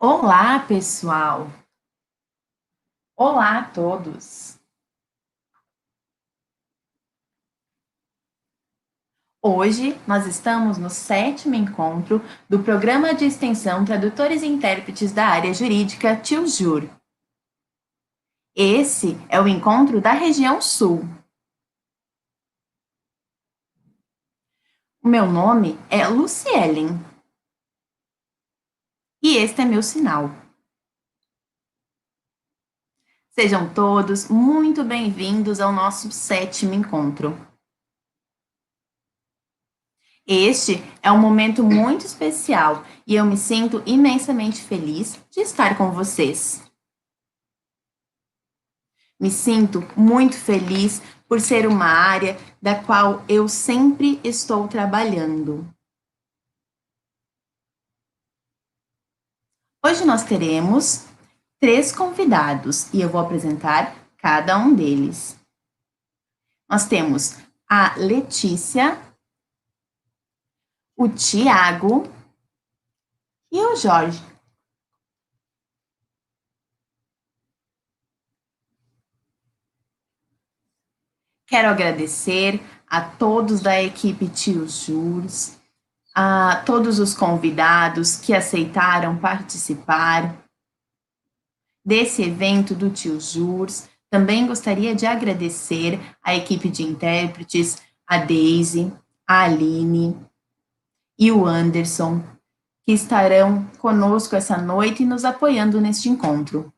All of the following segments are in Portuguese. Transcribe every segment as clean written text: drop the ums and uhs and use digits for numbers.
Olá, pessoal! Olá a todos! Hoje nós estamos no sétimo encontro do Programa de Extensão Tradutores e Intérpretes da Área Jurídica TILJUR. Esse é o encontro da região Sul. O meu nome é Lucielen e este é meu sinal. Sejam todos muito bem-vindos ao nosso sétimo encontro. Este é um momento muito especial e eu me sinto imensamente feliz de estar com vocês. Me sinto muito feliz por ser uma área da qual eu sempre estou trabalhando. Hoje nós teremos 3 convidados e eu vou apresentar cada um deles. Nós temos a Letícia, o Tiago e o Jorge. Quero agradecer a todos da equipe Tio Jurs, a todos os convidados que aceitaram participar desse evento do Tio Jurs. Também gostaria de agradecer a equipe de intérpretes, a Daisy, a Aline e o Anderson, que estarão conosco essa noite e nos apoiando neste encontro.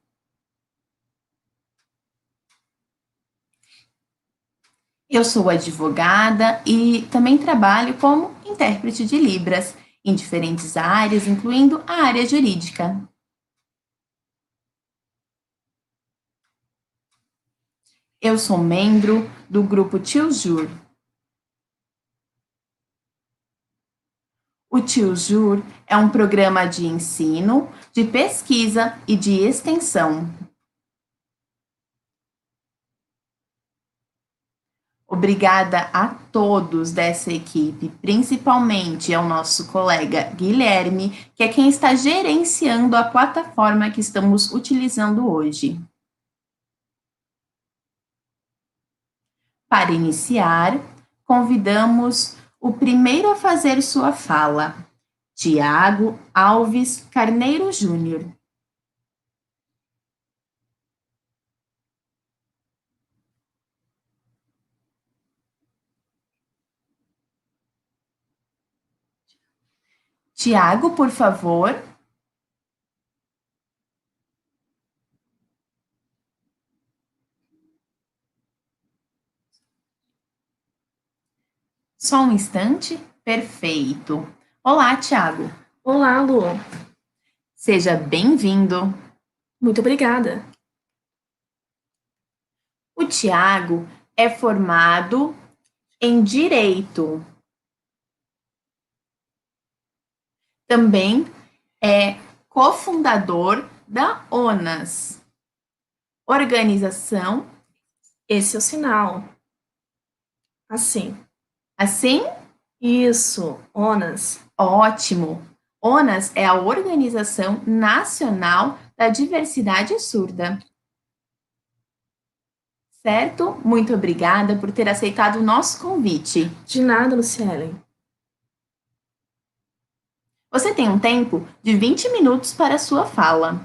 Eu sou advogada e também trabalho como intérprete de Libras em diferentes áreas, incluindo a área jurídica. Eu sou membro do grupo TILJUR. O TILJUR é um programa de ensino, de pesquisa e de extensão. Obrigada a todos dessa equipe, principalmente ao nosso colega Guilherme, que é quem está gerenciando a plataforma que estamos utilizando hoje. Para iniciar, convidamos o primeiro a fazer sua fala, Tiago Alves Carneiro Júnior. Tiago, por favor. Só um instante. Perfeito. Olá, Tiago. Olá, Lu. Seja bem-vindo. Muito obrigada. O Tiago é formado em Direito. Também é cofundador da ONAS, Organização. Esse é o sinal. Assim. Assim? Isso, ONAS. Ótimo. ONAS é a Organização Nacional da Diversidade Surda. Certo? Muito obrigada por ter aceitado o nosso convite. De nada, Lucielen. Você tem um tempo de 20 minutos para a sua fala.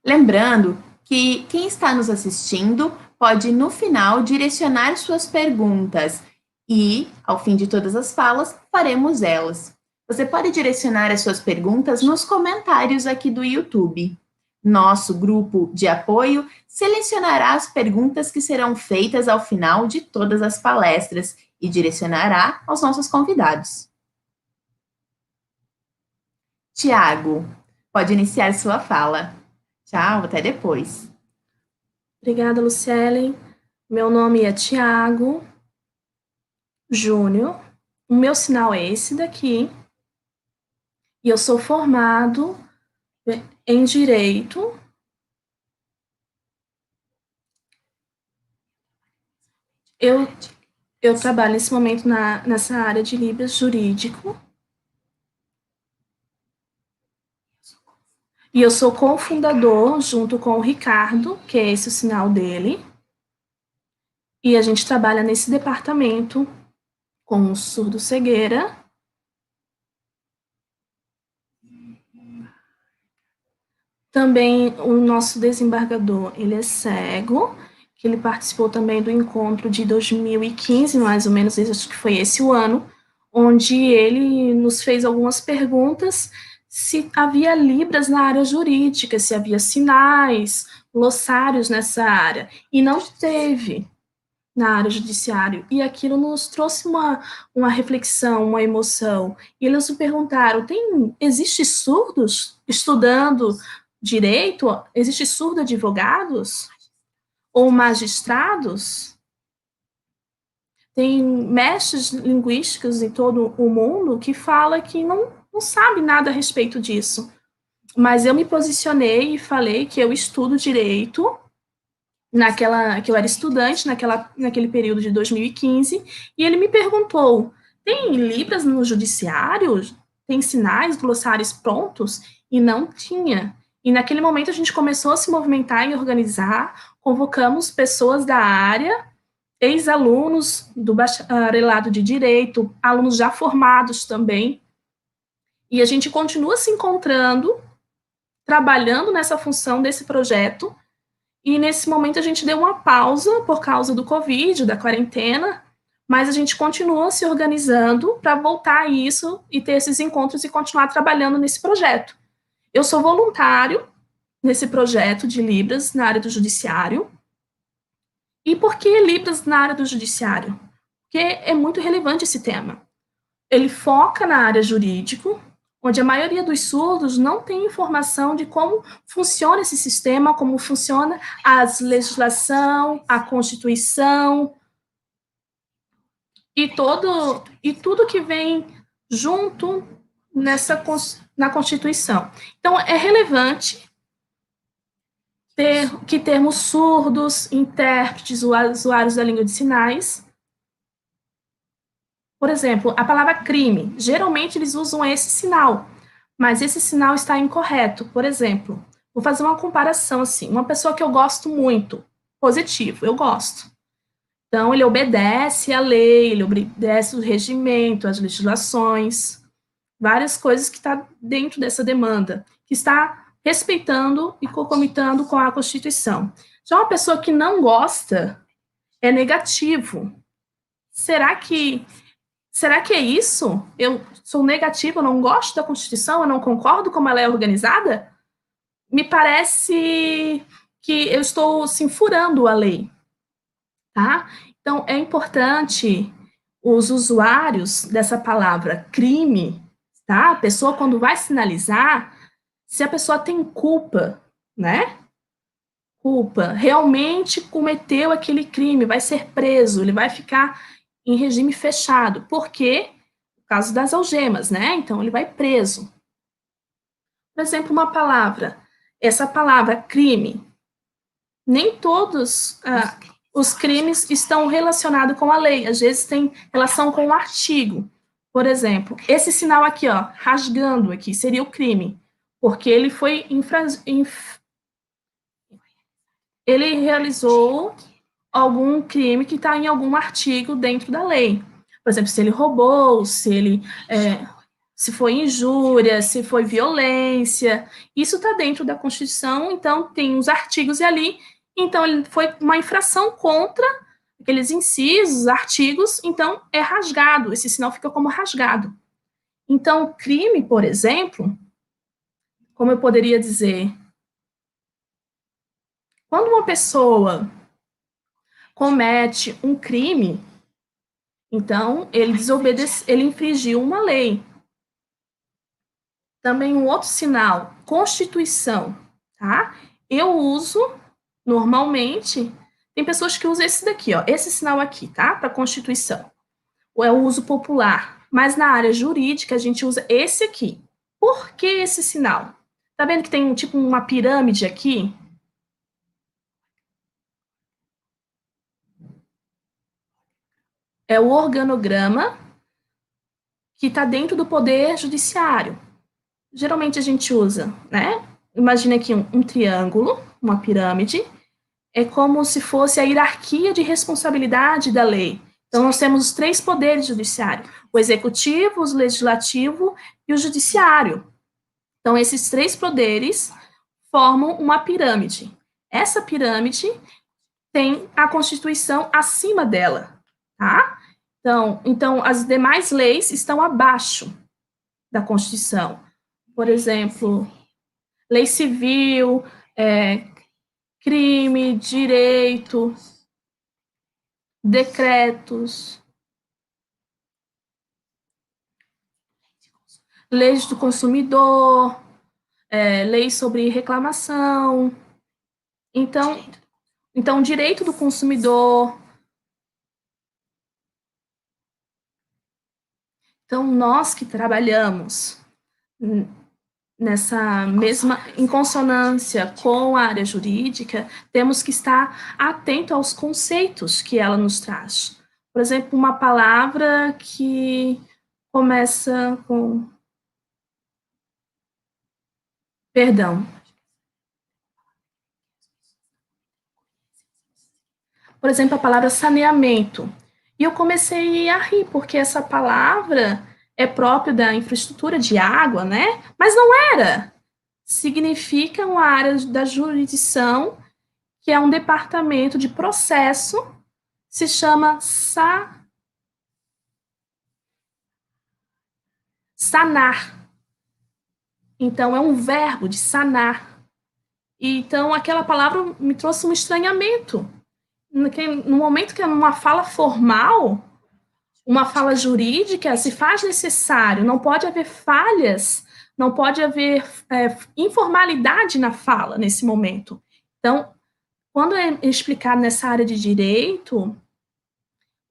Lembrando que quem está nos assistindo pode, no final, direcionar suas perguntas e, ao fim de todas as falas, faremos elas. Você pode direcionar as suas perguntas nos comentários aqui do YouTube. Nosso grupo de apoio selecionará as perguntas que serão feitas ao final de todas as palestras e direcionará aos nossos convidados. Tiago, pode iniciar sua fala. Tchau, até depois. Obrigada, Lucielen. Meu nome é Tiago Júnior. O meu sinal é esse daqui. E eu sou formado em Direito. Eu Eu trabalho nesse momento nessa área de Libras jurídico. E eu sou cofundador, junto com o Ricardo, que é esse o sinal dele. E a gente trabalha nesse departamento com o surdo-cegueira. Também o nosso desembargador, ele é cego, que ele participou também do encontro de 2015, mais ou menos, acho que foi esse o ano, onde ele nos fez algumas perguntas se havia libras na área jurídica, se havia sinais, glossários nessa área, e não teve na área judiciária, e aquilo nos trouxe uma reflexão, uma emoção, e eles nos perguntaram, existe surdos estudando direito? Existe surdo advogados? Ou magistrados? Tem mestres linguísticos em todo o mundo que fala que não sabe nada a respeito disso, mas eu me posicionei e falei que eu estudo direito, que eu era estudante naquele período de 2015, e ele me perguntou: tem libras no judiciário? Tem sinais, glossários prontos? E não tinha. E naquele momento a gente começou a se movimentar e organizar, convocamos pessoas da área, ex-alunos do bacharelado de direito, alunos já formados também, e a gente continua se encontrando, trabalhando nessa função desse projeto. E nesse momento a gente deu uma pausa por causa do Covid, da quarentena, mas a gente continua se organizando para voltar a isso e ter esses encontros e continuar trabalhando nesse projeto. Eu sou voluntário nesse projeto de Libras na área do judiciário. E por que Libras na área do judiciário? Porque é muito relevante esse tema. Ele foca na área jurídica, onde a maioria dos surdos não tem informação de como funciona esse sistema, como funciona a legislação, a Constituição e tudo que vem junto na Constituição. Então, é relevante que termos surdos, intérpretes, usuários da língua de sinais. Por exemplo, a palavra crime, geralmente eles usam esse sinal, mas esse sinal está incorreto. Por exemplo, vou fazer uma comparação assim, uma pessoa que eu gosto muito, positivo, eu gosto. Então, ele obedece à lei, ele obedece o regimento, as legislações, várias coisas que está dentro dessa demanda, que está respeitando e concomitando com a Constituição. Já uma pessoa que não gosta, é negativo. Será que é isso? Eu sou negativa, eu não gosto da Constituição, eu não concordo como ela é organizada? Me parece que eu estou, assim, furando a lei, tá? Então, é importante os usuários dessa palavra crime, tá? A pessoa, quando vai sinalizar, se a pessoa tem culpa, né? Culpa, realmente cometeu aquele crime, vai ser preso, ele vai ficar em regime fechado. Por quê? Por causa das algemas, né? Então, ele vai preso. Por exemplo, uma palavra. Essa palavra crime, nem todos os crimes estão relacionados com a lei. Às vezes tem relação com o artigo. Por exemplo, esse sinal aqui, ó, rasgando aqui, seria o crime, porque ele foi ele realizou algum crime que está em algum artigo dentro da lei. Por exemplo, se ele roubou, se foi injúria, se foi violência, isso está dentro da Constituição, então tem os artigos ali, então ele foi uma infração contra aqueles incisos, artigos, então é rasgado, esse sinal fica como rasgado. Então, crime, por exemplo, como eu poderia dizer, quando uma pessoa comete um crime, então ele infringiu uma lei. Também um outro sinal, Constituição, tá? Eu uso normalmente, tem pessoas que usam esse daqui, ó, esse sinal aqui, tá? Para Constituição. Ou é o uso popular. Mas na área jurídica a gente usa esse aqui. Por que esse sinal? Tá vendo que tem tipo uma pirâmide aqui? é o organograma que está dentro do poder judiciário. Geralmente a gente usa, né? Imagina aqui um triângulo, uma pirâmide, é como se fosse a hierarquia de responsabilidade da lei. Então, nós temos os 3 poderes judiciários: o executivo, o legislativo e o judiciário. Então, esses 3 poderes formam uma pirâmide. Essa pirâmide tem a Constituição acima dela, tá? Então as demais leis estão abaixo da Constituição. Por exemplo, lei civil, crime, direito, decretos, leis do consumidor, leis sobre reclamação. Então, direito do consumidor. Então, nós que trabalhamos nessa mesma, em consonância com a área jurídica, temos que estar atento aos conceitos que ela nos traz. Por exemplo, uma palavra que começa com... Perdão. Por exemplo, a palavra saneamento. E eu comecei a rir, porque essa palavra é própria da infraestrutura de água, né? Mas não era. Significa uma área da jurisdição, que é um departamento de processo, se chama sanar. Então, é um verbo de sanar. E, então, aquela palavra me trouxe um estranhamento. No momento que é uma fala formal, uma fala jurídica, se faz necessário, não pode haver falhas, não pode haver informalidade na fala nesse momento. Então, quando é explicado nessa área de direito,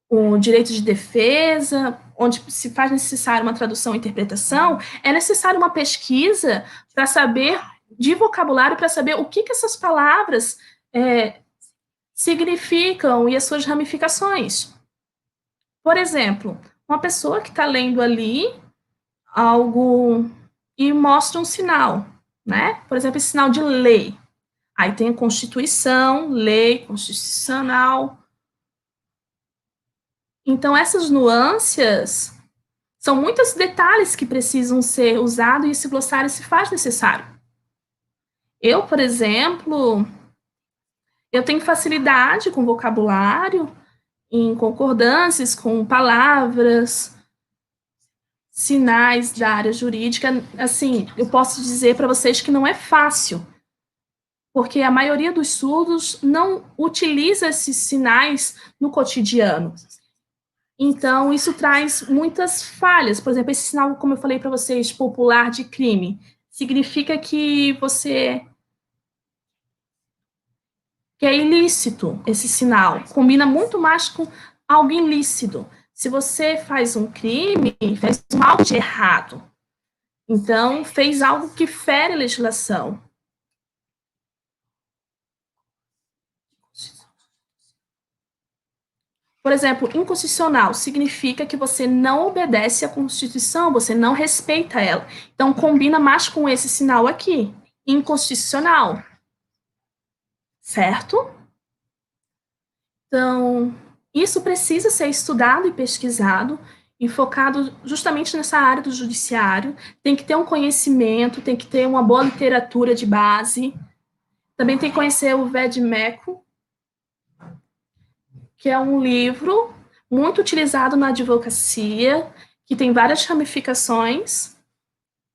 o direito de defesa, onde se faz necessário uma tradução e interpretação, é necessário uma pesquisa para saber, de vocabulário, para saber o que essas palavras significam e as suas ramificações. Por exemplo, uma pessoa que está lendo ali algo e mostra um sinal, né? Por exemplo, esse sinal de lei. Aí tem a Constituição, lei constitucional. Então, essas nuances são muitos detalhes que precisam ser usados e esse glossário se faz necessário. Eu, por exemplo, eu tenho facilidade com vocabulário, em concordâncias com palavras, sinais da área jurídica. Assim, eu posso dizer para vocês que não é fácil, porque a maioria dos surdos não utiliza esses sinais no cotidiano. Então, isso traz muitas falhas. Por exemplo, esse sinal, como eu falei para vocês, popular de crime, significa que que é ilícito esse sinal. Combina muito mais com algo ilícito. Se você faz um crime, fez algo de errado. Então, fez algo que fere a legislação. Por exemplo, inconstitucional significa que você não obedece à Constituição, você não respeita ela. Então, combina mais com esse sinal aqui, inconstitucional. Certo? Então, isso precisa ser estudado e pesquisado e focado justamente nessa área do judiciário. Tem que ter um conhecimento, tem que ter uma boa literatura de base. Também tem que conhecer o Vademécum, que é um livro muito utilizado na advocacia, que tem várias ramificações.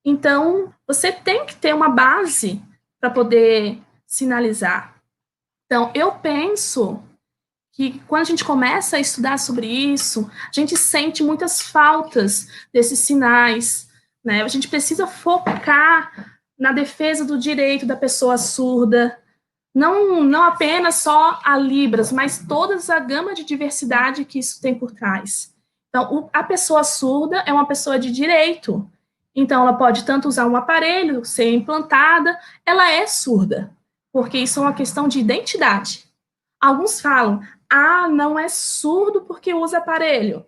Então, você tem que ter uma base para poder sinalizar. Então, eu penso que quando a gente começa a estudar sobre isso, a gente sente muitas faltas desses sinais, né? A gente precisa focar na defesa do direito da pessoa surda, não apenas só a Libras, mas toda a gama de diversidade que isso tem por trás. Então, a pessoa surda é uma pessoa de direito. Então, ela pode tanto usar um aparelho, ser implantada, ela é surda, porque isso é uma questão de identidade. Alguns falam, não é surdo porque usa aparelho.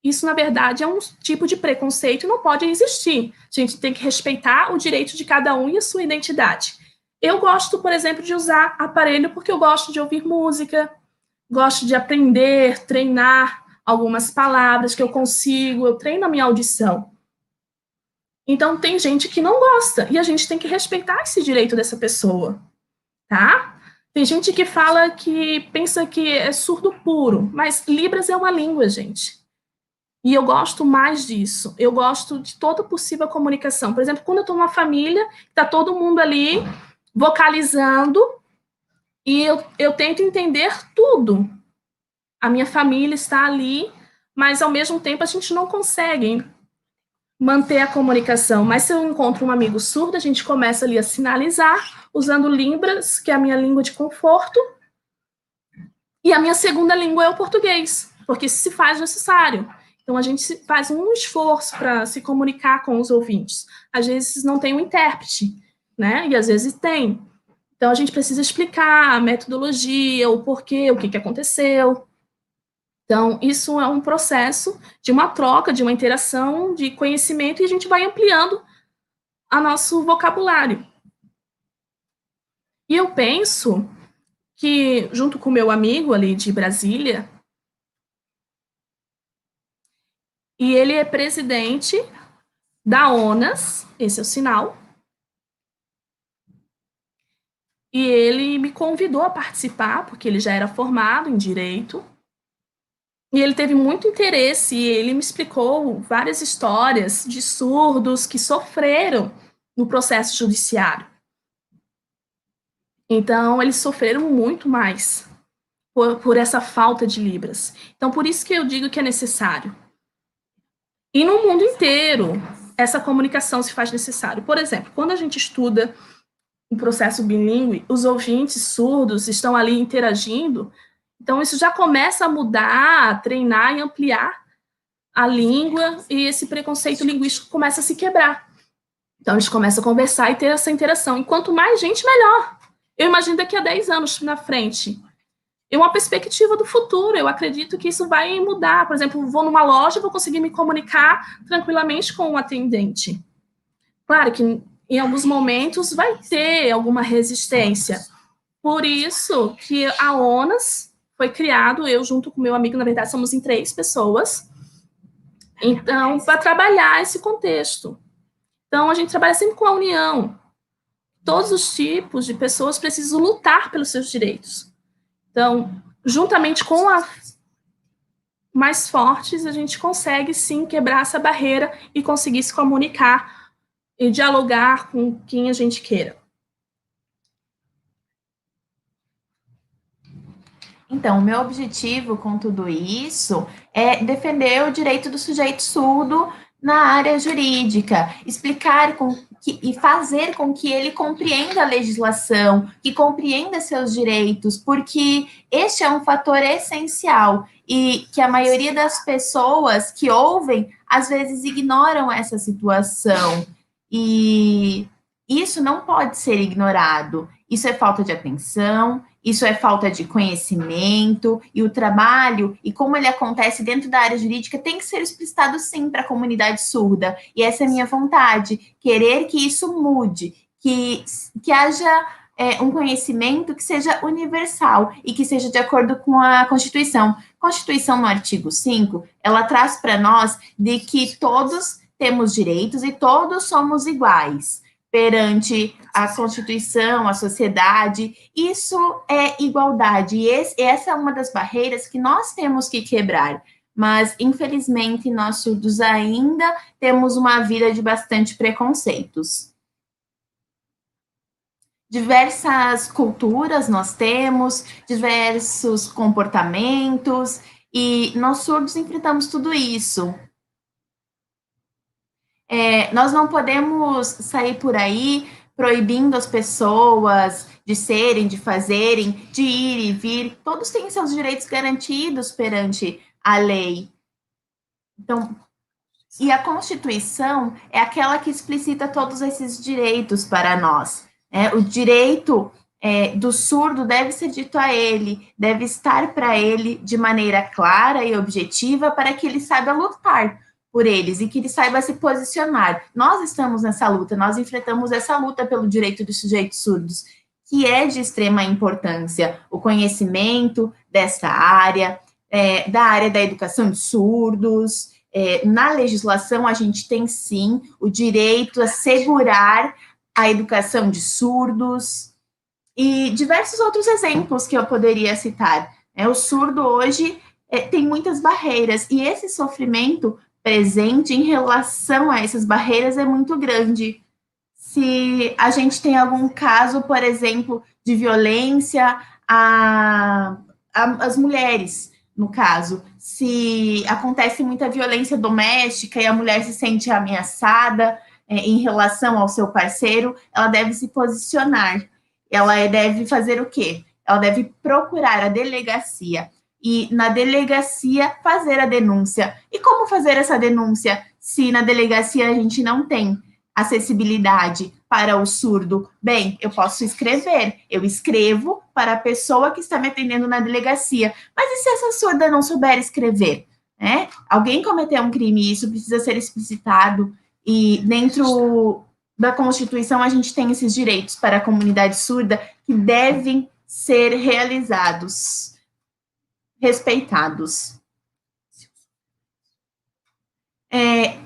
Isso, na verdade, é um tipo de preconceito e não pode existir. A gente tem que respeitar o direito de cada um e a sua identidade. Eu gosto, por exemplo, de usar aparelho porque eu gosto de ouvir música, gosto de aprender, treinar algumas palavras que eu consigo, eu treino a minha audição. Então, tem gente que não gosta e a gente tem que respeitar esse direito dessa pessoa, tá? Tem gente que fala que pensa que é surdo puro, mas Libras é uma língua, gente. E eu gosto mais disso. Eu gosto de toda possível comunicação. Por exemplo, quando eu estou numa família, está todo mundo ali vocalizando e eu tento entender tudo. A minha família está ali, mas ao mesmo tempo a gente não consegue manter a comunicação. Mas se eu encontro um amigo surdo, a gente começa ali a sinalizar, usando Libras, que é a minha língua de conforto, e a minha segunda língua é o português, porque se faz necessário. Então, a gente faz um esforço para se comunicar com os ouvintes. Às vezes não tem um intérprete, né? E às vezes tem. Então, a gente precisa explicar a metodologia, o porquê, o que aconteceu. Então, isso é um processo de uma troca, de uma interação, de conhecimento, e a gente vai ampliando o nosso vocabulário. E eu penso que, junto com o meu amigo ali de Brasília, e ele é presidente da ONAS, esse é o sinal, e ele me convidou a participar, porque ele já era formado em Direito, e ele teve muito interesse, e ele me explicou várias histórias de surdos que sofreram no processo judiciário. Então, eles sofreram muito mais por essa falta de Libras. Então, por isso que eu digo que é necessário. E no mundo inteiro, essa comunicação se faz necessário. Por exemplo, quando a gente estuda um processo bilíngue, os ouvintes surdos estão ali interagindo, então isso já começa a mudar, a treinar e ampliar a língua, e esse preconceito linguístico começa a se quebrar. Então eles começam a conversar e ter essa interação. E quanto mais gente, melhor. Eu imagino daqui a 10 anos na frente. É uma perspectiva do futuro, eu acredito que isso vai mudar. Por exemplo, vou numa loja, vou conseguir me comunicar tranquilamente com o atendente. Claro que em alguns momentos vai ter alguma resistência. Por isso que a ONAS foi criado, eu junto com meu amigo, na verdade somos em 3 pessoas, então, para trabalhar esse contexto. Então, a gente trabalha sempre com a união. Todos os tipos de pessoas precisam lutar pelos seus direitos. Então, juntamente com as mais fortes, a gente consegue sim quebrar essa barreira e conseguir se comunicar e dialogar com quem a gente queira. Então, o meu objetivo com tudo isso é defender o direito do sujeito surdo na área jurídica, explicar e fazer com que ele compreenda a legislação, que compreenda seus direitos, porque este é um fator essencial e que a maioria das pessoas que ouvem às vezes ignoram essa situação. E isso não pode ser ignorado. Isso é falta de atenção, isso é falta de conhecimento, e o trabalho, e como ele acontece dentro da área jurídica, tem que ser explicitado sim para a comunidade surda. E essa é a minha vontade, querer que isso mude, que haja um conhecimento que seja universal e que seja de acordo com a Constituição. A Constituição, no artigo 5, ela traz para nós de que todos temos direitos e todos somos iguais perante a Constituição, a sociedade. Isso é igualdade. E essa é uma das barreiras que nós temos que quebrar. Mas, infelizmente, nós surdos ainda temos uma vida de bastante preconceitos. Diversas culturas nós temos, diversos comportamentos, e nós surdos enfrentamos tudo isso. Nós não podemos sair por aí proibindo as pessoas de serem, de fazerem, de ir e vir. Todos têm seus direitos garantidos perante a lei. Então, e a Constituição é aquela que explicita todos esses direitos para nós. O direito do surdo deve ser dito a ele, deve estar para ele de maneira clara e objetiva para que ele saiba lutar por eles e que ele saiba se posicionar. Nós estamos nessa luta, nós enfrentamos essa luta pelo direito dos sujeitos surdos, que é de extrema importância, o conhecimento desta área, da área da educação de surdos. Na legislação, a gente tem, sim, o direito a assegurar a educação de surdos, e diversos outros exemplos que eu poderia citar. O surdo hoje tem muitas barreiras, e esse sofrimento presente em relação a essas barreiras é muito grande. Se a gente tem algum caso, por exemplo, de violência às mulheres, no caso, se acontece muita violência doméstica e a mulher se sente ameaçada em relação ao seu parceiro, ela deve se posicionar. Ela deve fazer o quê? Ela deve procurar a delegacia e, na delegacia, fazer a denúncia. E como fazer essa denúncia se na delegacia a gente não tem acessibilidade para o surdo? Bem, eu posso escrever. Eu escrevo para a pessoa que está me atendendo na delegacia. Mas e se essa surda não souber escrever? Alguém cometeu um crime e isso precisa ser explicitado. E dentro da Constituição, a gente tem esses direitos para a comunidade surda que devem ser realizados, respeitados.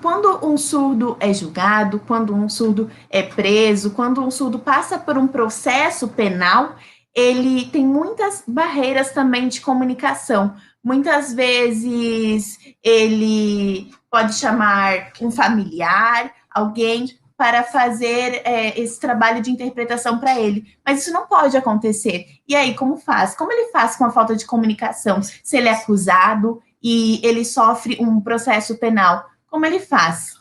Quando um surdo é julgado, quando um surdo é preso, quando um surdo passa por um processo penal, ele tem muitas barreiras também de comunicação. Muitas vezes ele pode chamar um familiar, alguém para fazer esse trabalho de interpretação para ele. Mas isso não pode acontecer. E aí, como faz? Como ele faz com a falta de comunicação? Se ele é acusado e ele sofre um processo penal, como ele faz?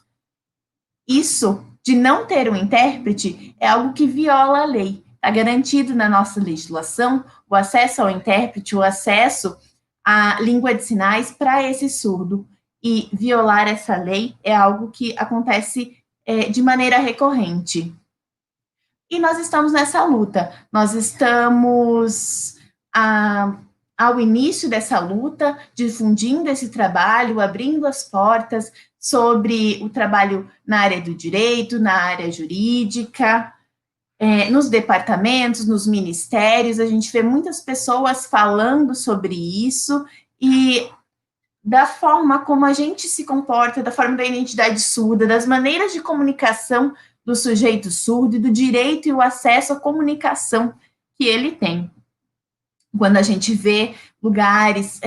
Isso de não ter um intérprete é algo que viola a lei. Está garantido na nossa legislação o acesso ao intérprete, o acesso à língua de sinais para esse surdo. E violar essa lei é algo que acontece de maneira recorrente. E nós estamos nessa luta. Nós estamos ao início dessa luta, difundindo esse trabalho, abrindo as portas sobre o trabalho na área do direito, na área jurídica, nos departamentos, nos ministérios. A gente vê muitas pessoas falando sobre isso e da forma como a gente se comporta, da forma da identidade surda, das maneiras de comunicação do sujeito surdo e do direito e o acesso à comunicação que ele tem. Quando a gente vê lugares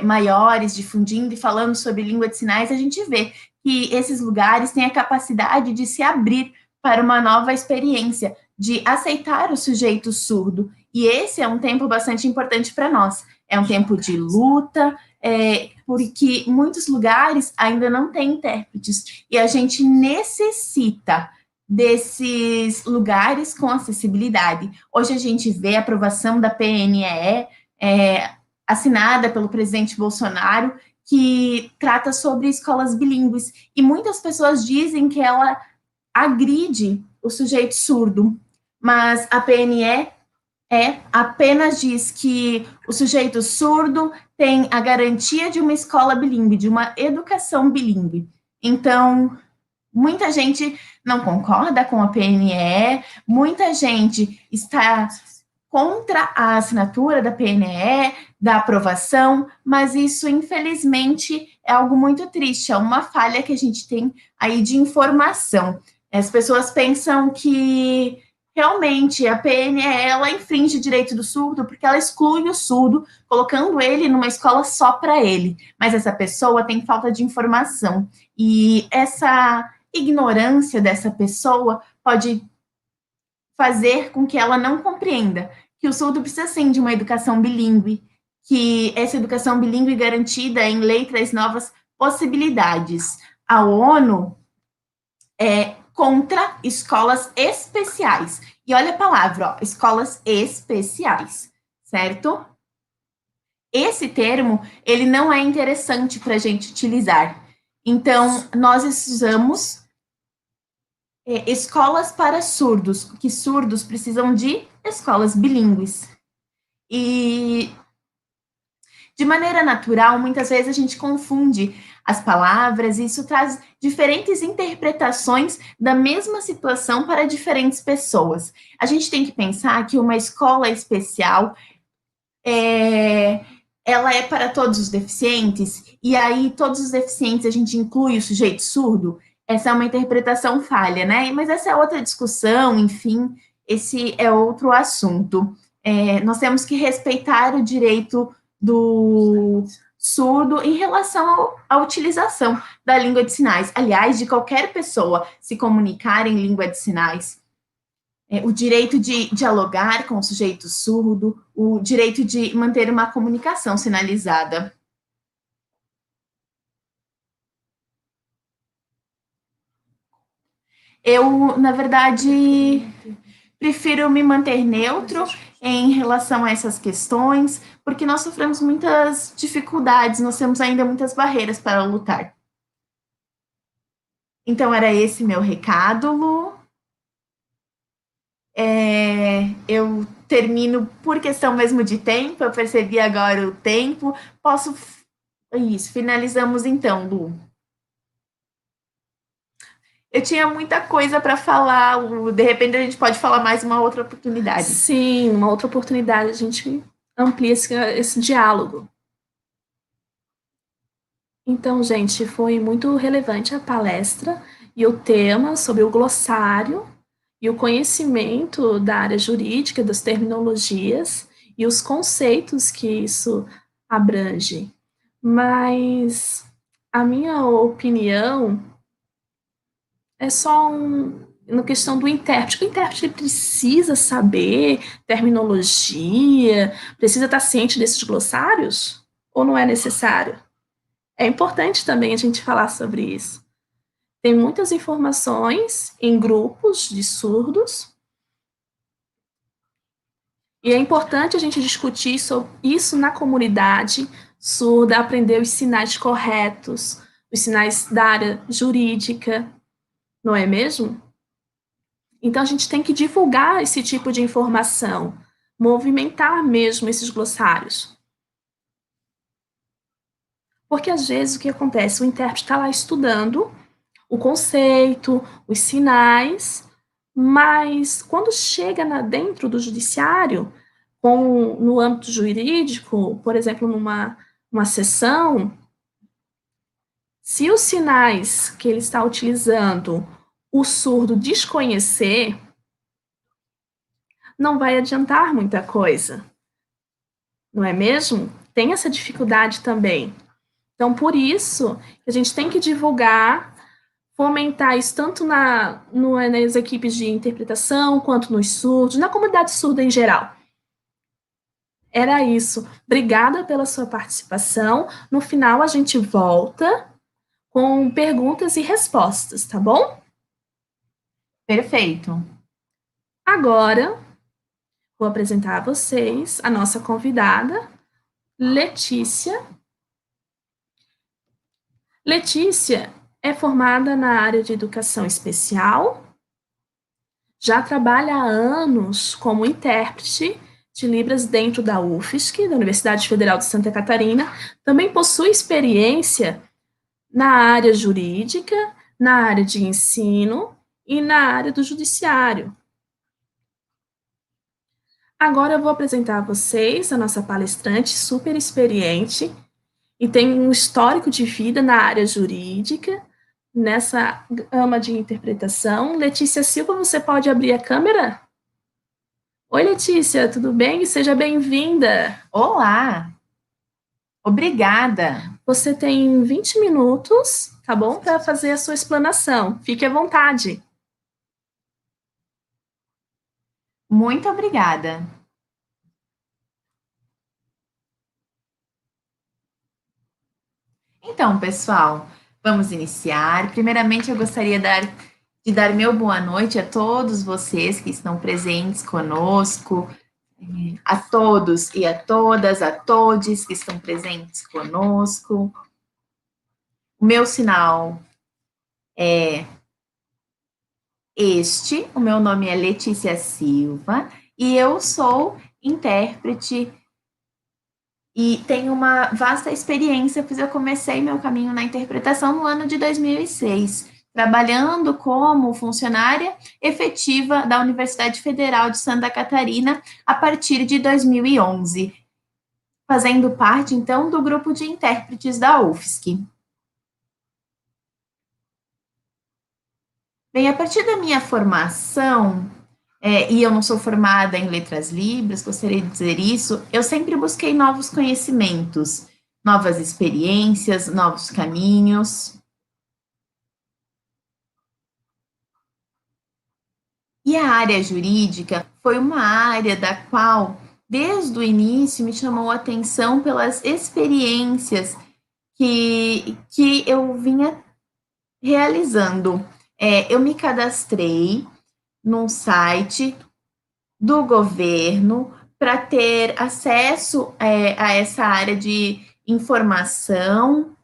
maiores difundindo e falando sobre língua de sinais, a gente vê que esses lugares têm a capacidade de se abrir para uma nova experiência, de aceitar o sujeito surdo. E esse é um tempo bastante importante para nós. É um tempo de luta, porque muitos lugares ainda não têm intérpretes. E a gente necessita desses lugares com acessibilidade. Hoje a gente vê a aprovação da PNEE, assinada pelo presidente Bolsonaro, que trata sobre escolas bilíngues, e muitas pessoas dizem que ela agride o sujeito surdo, mas a PNE apenas diz que o sujeito surdo tem a garantia de uma escola bilíngue, de uma educação bilíngue. Então, muita gente não concorda com a PNE, muita gente está contra a assinatura da PNE, da aprovação, mas isso, infelizmente, é algo muito triste, é uma falha que a gente tem aí de informação. As pessoas pensam que realmente a PNE, ela infringe o direito do surdo porque ela exclui o surdo, colocando ele numa escola só para ele, mas essa pessoa tem falta de informação, e essa ignorância dessa pessoa pode fazer com que ela não compreenda que o surdo precisa, sim, de uma educação bilíngue, que essa educação bilíngue garantida em lei traz novas possibilidades. A ONU é contra escolas especiais. E olha a palavra, escolas especiais, certo? Esse termo, ele não é interessante para a gente utilizar. Então, nós usamos escolas para surdos, que surdos precisam de escolas bilíngues. E, de maneira natural, muitas vezes a gente confunde as palavras e isso traz diferentes interpretações da mesma situação para diferentes pessoas. A gente tem que pensar que uma escola especial ela é para todos os deficientes, e aí todos os deficientes a gente inclui o sujeito surdo. Essa é uma interpretação falha, né? Mas essa é outra discussão, enfim, esse é outro assunto. Nós temos que respeitar o direito do surdo em relação à utilização da língua de sinais. Aliás, de qualquer pessoa se comunicar em língua de sinais. O direito de dialogar com o sujeito surdo, o direito de manter uma comunicação sinalizada. Eu, na verdade, prefiro me manter neutro em relação a essas questões, porque nós sofremos muitas dificuldades, nós temos ainda muitas barreiras para lutar. Então, era esse meu recado, Lu. Eu termino por questão mesmo de tempo, eu percebi agora o tempo. Posso. Isso, finalizamos então, Lu. Eu tinha muita coisa para falar, Lu. De repente a gente pode falar mais uma outra oportunidade. Sim, uma outra oportunidade a gente amplia esse diálogo. Então, gente, foi muito relevante a palestra e o tema sobre o glossário e o conhecimento da área jurídica, das terminologias e os conceitos que isso abrange. Mas a minha opinião é só na questão do intérprete. O intérprete precisa saber terminologia, precisa estar ciente desses glossários? Ou não é necessário? É importante também a gente falar sobre isso. Tem muitas informações em grupos de surdos, e é importante a gente discutir sobre isso na comunidade surda, aprender os sinais corretos, os sinais da área jurídica, não é mesmo? Então, a gente tem que divulgar esse tipo de informação, movimentar mesmo esses glossários. Porque, às vezes, o que acontece? O intérprete está lá estudando o conceito, os sinais, mas quando chega dentro do judiciário, no âmbito jurídico, por exemplo, uma sessão, se os sinais que ele está utilizando o surdo desconhecer, não vai adiantar muita coisa, não é mesmo? Tem essa dificuldade também. Então, por isso, a gente tem que divulgar, fomentar isso tanto nas equipes de interpretação, quanto nos surdos, na comunidade surda em geral. Era isso. Obrigada pela sua participação. No final, a gente volta com perguntas e respostas, tá bom? Perfeito. Agora, vou apresentar a vocês a nossa convidada, Letícia. Letícia é formada na área de educação especial, já trabalha há anos como intérprete de Libras dentro da UFSC, da Universidade Federal de Santa Catarina, também possui experiência na área jurídica, na área de ensino e na área do judiciário. Agora eu vou apresentar a vocês a nossa palestrante super experiente e tem um histórico de vida na área jurídica, nessa gama de interpretação. Letícia Silva, você pode abrir a câmera? Oi, Letícia, tudo bem? Seja bem-vinda. Olá. Obrigada. Você tem 20 minutos, tá bom? Para fazer a sua explanação. Fique à vontade. Muito obrigada. Então, pessoal, vamos iniciar. Primeiramente, eu gostaria de dar meu boa noite a todos vocês que estão presentes conosco, a todos e a todas, a todes que estão presentes conosco. O meu sinal é O meu nome é Letícia Silva e eu sou intérprete e tenho uma vasta experiência, pois eu comecei meu caminho na interpretação no ano de 2006, trabalhando como funcionária efetiva da Universidade Federal de Santa Catarina a partir de 2011, fazendo parte, então, do grupo de intérpretes da UFSC. Bem, a partir da minha formação, e eu não sou formada em letras libras, gostaria de dizer isso, eu sempre busquei novos conhecimentos, novas experiências, novos caminhos. E a área jurídica foi uma área da qual, desde o início, me chamou a atenção pelas experiências que eu vinha realizando. Eu me cadastrei num site do governo para ter acesso a essa área de informação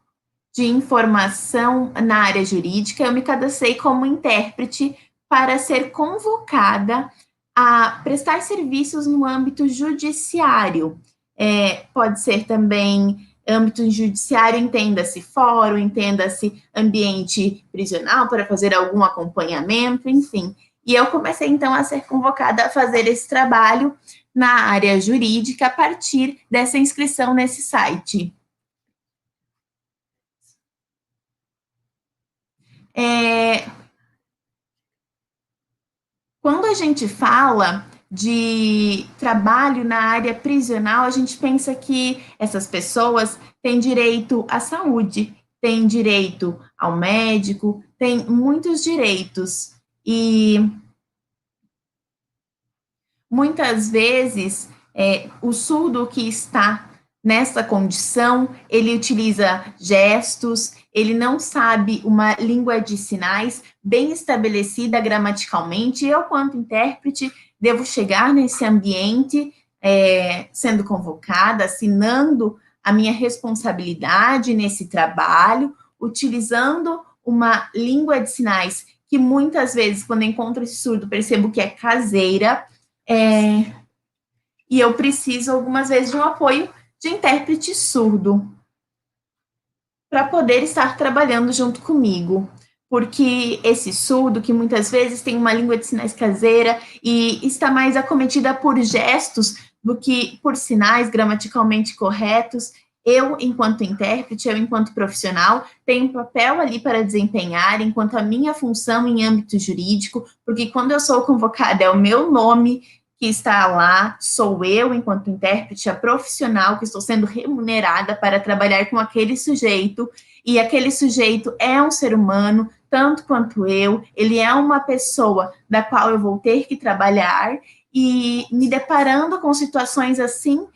na área jurídica. Eu me cadastrei como intérprete para ser convocada a prestar serviços no âmbito judiciário. Pode ser também âmbito judiciário, entenda-se fórum, entenda-se ambiente prisional para fazer algum acompanhamento, enfim. E eu comecei, então, a ser convocada a fazer esse trabalho na área jurídica a partir dessa inscrição nesse site. Quando a gente fala de trabalho na área prisional, a gente pensa que essas pessoas têm direito à saúde, têm direito ao médico, têm muitos direitos. E muitas vezes, o surdo que está nessa condição, ele utiliza gestos, ele não sabe uma língua de sinais bem estabelecida gramaticalmente. Eu, quanto intérprete, devo chegar nesse ambiente, sendo convocada, assinando a minha responsabilidade nesse trabalho, utilizando uma língua de sinais que muitas vezes, quando encontro esse surdo, percebo que é caseira, e eu preciso, algumas vezes, de um apoio de intérprete surdo para poder estar trabalhando junto comigo. Porque esse surdo, que muitas vezes tem uma língua de sinais caseira e está mais acometida por gestos do que por sinais gramaticalmente corretos, eu, enquanto intérprete, eu, enquanto profissional, tenho um papel ali para desempenhar enquanto a minha função em âmbito jurídico, porque quando eu sou convocada é o meu nome que está lá, sou eu, enquanto intérprete, a profissional que estou sendo remunerada para trabalhar com aquele sujeito, e aquele sujeito é um ser humano, tanto quanto eu, ele é uma pessoa da qual eu vou ter que trabalhar, e me deparando com situações assim,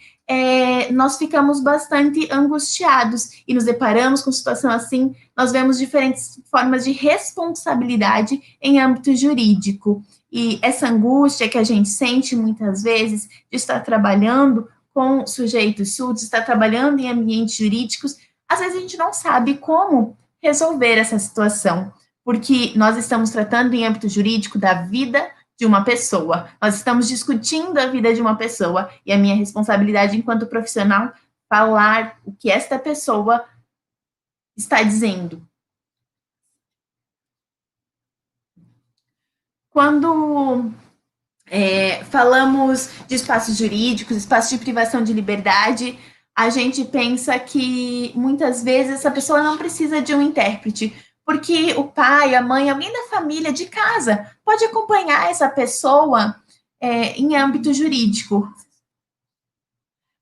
nós ficamos bastante angustiados e nos deparamos com situação assim, nós vemos diferentes formas de responsabilidade em âmbito jurídico. E essa angústia que a gente sente muitas vezes de estar trabalhando com sujeitos surdos, estar trabalhando em ambientes jurídicos, às vezes a gente não sabe como resolver essa situação, porque nós estamos tratando em âmbito jurídico da vida de uma pessoa, nós estamos discutindo a vida de uma pessoa, e a minha responsabilidade enquanto profissional falar o que esta pessoa está dizendo. Quando falamos de espaços jurídicos, espaços de privação de liberdade, a gente pensa que muitas vezes essa pessoa não precisa de um intérprete, porque o pai, a mãe, alguém da família, de casa, pode acompanhar essa pessoa em âmbito jurídico.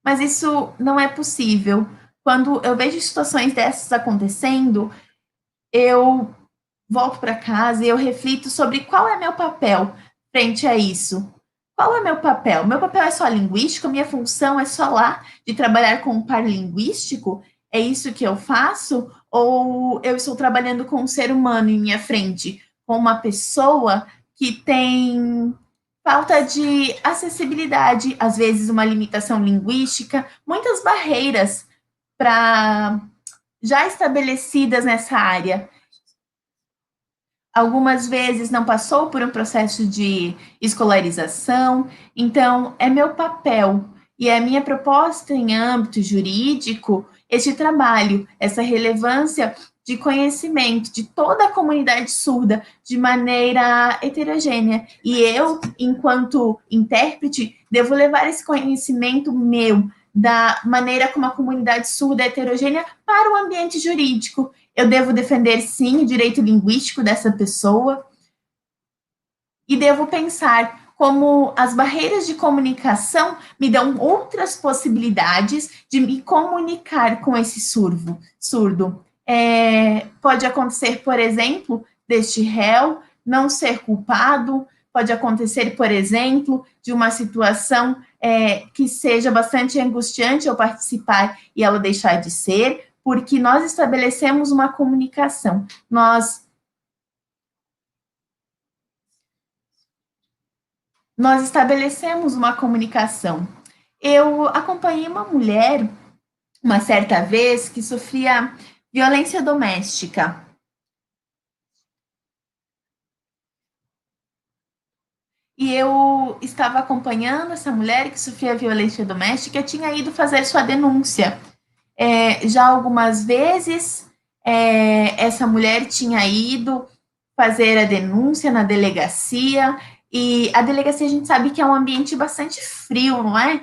Mas isso não é possível. Quando eu vejo situações dessas acontecendo, eu volto para casa e eu reflito sobre qual é meu papel frente a isso. Qual é meu papel? Meu papel é só linguístico? Minha função é só lá de trabalhar com um par linguístico? É isso que eu faço? Ou eu estou trabalhando com um ser humano em minha frente? Com uma pessoa que tem falta de acessibilidade, às vezes uma limitação linguística, muitas barreiras para já estabelecidas nessa área. algumas vezes não passou por um processo de escolarização, então é meu papel e é a minha proposta em âmbito jurídico este trabalho, essa relevância de conhecimento de toda a comunidade surda de maneira heterogênea. E eu, enquanto intérprete, devo levar esse conhecimento meu da maneira como a comunidade surda é heterogênea para o ambiente jurídico. Eu devo defender, sim, o direito linguístico dessa pessoa e devo pensar como as barreiras de comunicação me dão outras possibilidades de me comunicar com esse surdo. Pode acontecer, por exemplo, deste réu não ser culpado, pode acontecer, por exemplo, de uma situação que seja bastante angustiante eu participar e ela deixar de ser, porque nós estabelecemos uma comunicação, nós estabelecemos uma comunicação. Eu acompanhei uma mulher, uma certa vez, que sofria violência doméstica. E eu estava acompanhando essa mulher que sofria violência doméstica, eu tinha ido fazer sua denúncia. Já algumas vezes, essa mulher tinha ido fazer a denúncia na delegacia, e a delegacia a gente sabe que é um ambiente bastante frio, não é?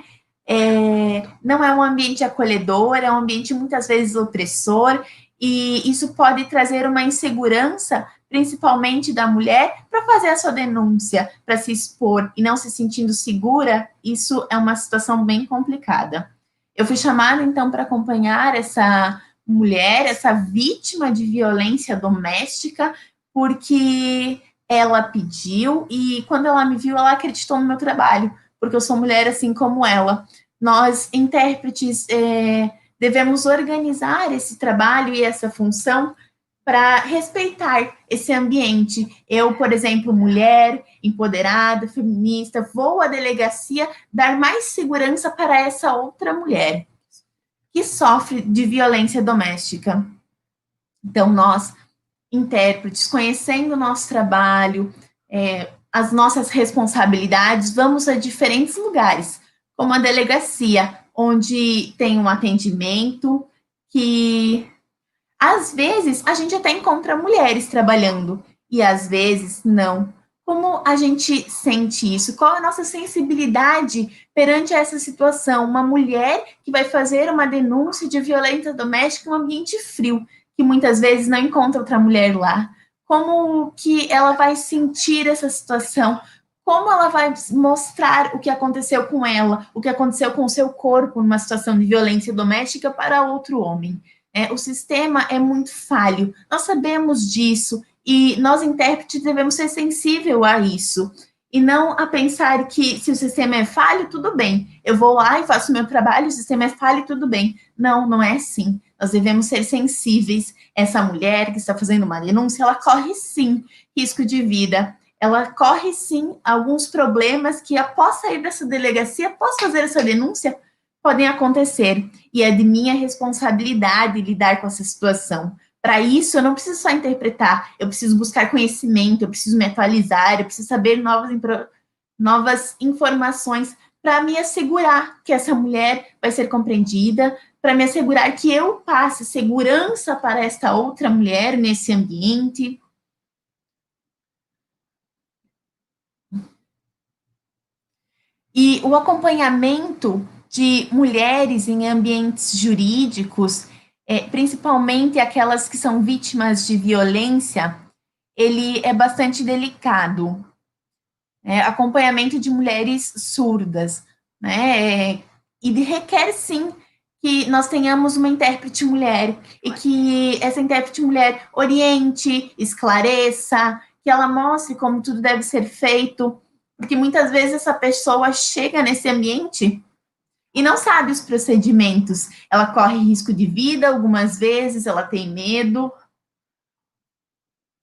Não é um ambiente acolhedor, é um ambiente muitas vezes opressor, e isso pode trazer uma insegurança, principalmente da mulher, para fazer a sua denúncia, para se expor e não se sentindo segura. Isso é uma situação bem complicada. Eu fui chamada, então, para acompanhar essa mulher, essa vítima de violência doméstica, porque ela pediu e quando ela me viu, ela acreditou no meu trabalho, porque eu sou mulher assim como ela. Nós, intérpretes, devemos organizar esse trabalho e essa função para respeitar esse ambiente. Eu, por exemplo, mulher, empoderada, feminista, vou à delegacia dar mais segurança para essa outra mulher que sofre de violência doméstica. Então, nós, intérpretes, conhecendo o nosso trabalho, as nossas responsabilidades, vamos a diferentes lugares, como a delegacia, onde tem um atendimento que, às vezes, a gente até encontra mulheres trabalhando, e às vezes não. Como a gente sente isso? Qual a nossa sensibilidade perante essa situação? Uma mulher que vai fazer uma denúncia de violência doméstica em um ambiente frio, que muitas vezes não encontra outra mulher lá. Como que ela vai sentir essa situação? Como ela vai mostrar o que aconteceu com ela, o que aconteceu com o seu corpo numa situação de violência doméstica para outro homem? O sistema é muito falho, nós sabemos disso, e nós, intérpretes, devemos ser sensíveis a isso, e não a pensar que se o sistema é falho, tudo bem, eu vou lá e faço o meu trabalho, o sistema é falho, tudo bem. Não, não é assim. Nós devemos ser sensíveis. Essa mulher que está fazendo uma denúncia, ela corre sim risco de vida, ela corre sim alguns problemas que após sair dessa delegacia, após fazer essa denúncia, podem acontecer, e é de minha responsabilidade lidar com essa situação. Para isso, eu não preciso só interpretar, eu preciso buscar conhecimento, eu preciso me atualizar, eu preciso saber novas informações para me assegurar que essa mulher vai ser compreendida, para me assegurar que eu passe segurança para esta outra mulher nesse ambiente. E o acompanhamento de mulheres em ambientes jurídicos, principalmente aquelas que são vítimas de violência, ele é bastante delicado. Acompanhamento de mulheres surdas, né? E requer sim que nós tenhamos uma intérprete mulher e que essa intérprete mulher oriente, esclareça, que ela mostre como tudo deve ser feito, porque muitas vezes essa pessoa chega nesse ambiente e não sabe os procedimentos, ela corre risco de vida algumas vezes, ela tem medo.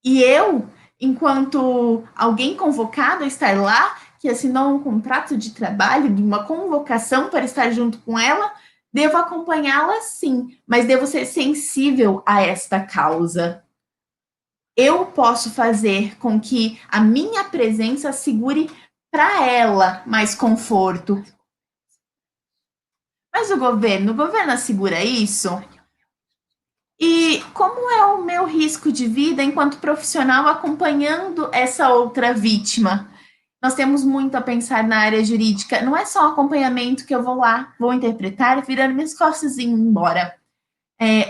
E eu, enquanto alguém convocado a estar lá, que assinou um contrato de trabalho, de uma convocação para estar junto com ela, devo acompanhá-la sim, mas devo ser sensível a esta causa. eu posso fazer com que a minha presença assegure para ela mais conforto. Mas o governo assegura isso? E como é o meu risco de vida enquanto profissional acompanhando essa outra vítima? Nós temos muito a pensar na área jurídica. Não é só um acompanhamento que eu vou lá, vou interpretar, virando minhas costas e indo embora.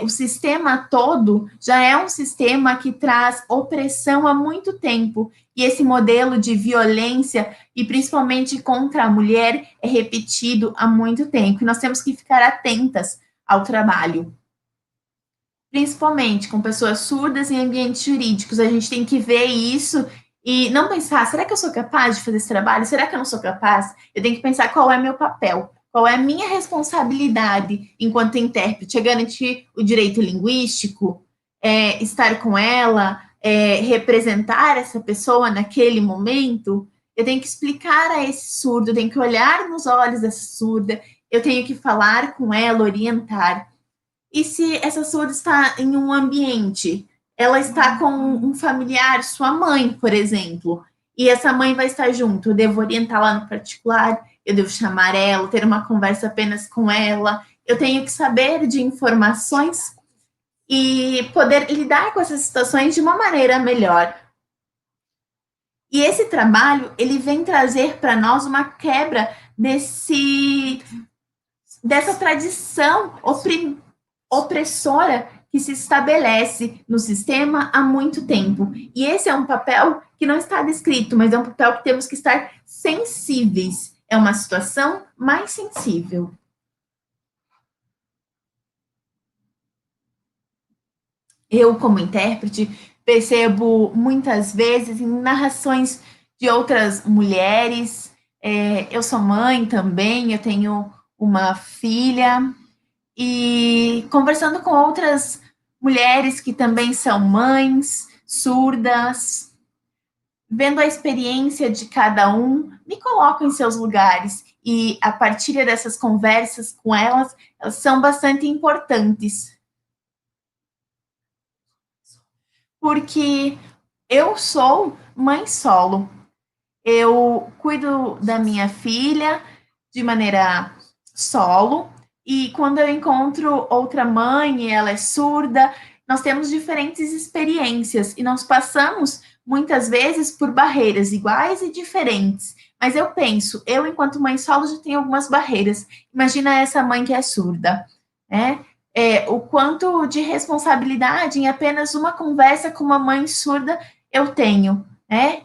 O sistema todo já é um sistema que traz opressão há muito tempo. E esse modelo de violência, e principalmente contra a mulher, é repetido há muito tempo. E nós temos que ficar atentas ao trabalho, principalmente com pessoas surdas em ambientes jurídicos. A gente tem que ver isso e não pensar, será que eu sou capaz de fazer esse trabalho? Será que eu não sou capaz? Eu tenho que pensar qual é meu papel, qual é a minha responsabilidade enquanto intérprete. É garantir o direito linguístico, estar com ela, representar essa pessoa naquele momento. Eu tenho que explicar a esse surdo, eu tenho que olhar nos olhos dessa surda, eu tenho que falar com ela, orientar. E se essa surda está em um ambiente, ela está com um familiar, sua mãe, por exemplo, e essa mãe vai estar junto, eu devo orientá-la no particular, eu devo chamar ela, ter uma conversa apenas com ela, eu tenho que saber de informações e poder lidar com essas situações de uma maneira melhor. E esse trabalho, ele vem trazer para nós uma quebra dessa tradição opressora que se estabelece no sistema há muito tempo. E esse é um papel que não está descrito, mas é um papel que temos que estar sensíveis. É uma situação mais sensível. Eu, como intérprete, percebo muitas vezes em narrações de outras mulheres. Eu sou mãe também, eu tenho uma filha, e conversando com outras mulheres que também são mães, surdas, vendo a experiência de cada um, me coloco em seus lugares e a partir dessas conversas com elas, elas são bastante importantes, porque eu sou mãe solo. Eu cuido da minha filha de maneira solo, e quando eu encontro outra mãe e ela é surda, nós temos diferentes experiências e nós passamos muitas vezes por barreiras iguais e diferentes. Mas eu penso, eu enquanto mãe solo já tenho algumas barreiras. Imagina essa mãe que é surda, né? O quanto de responsabilidade em apenas uma conversa com uma mãe surda eu tenho, né?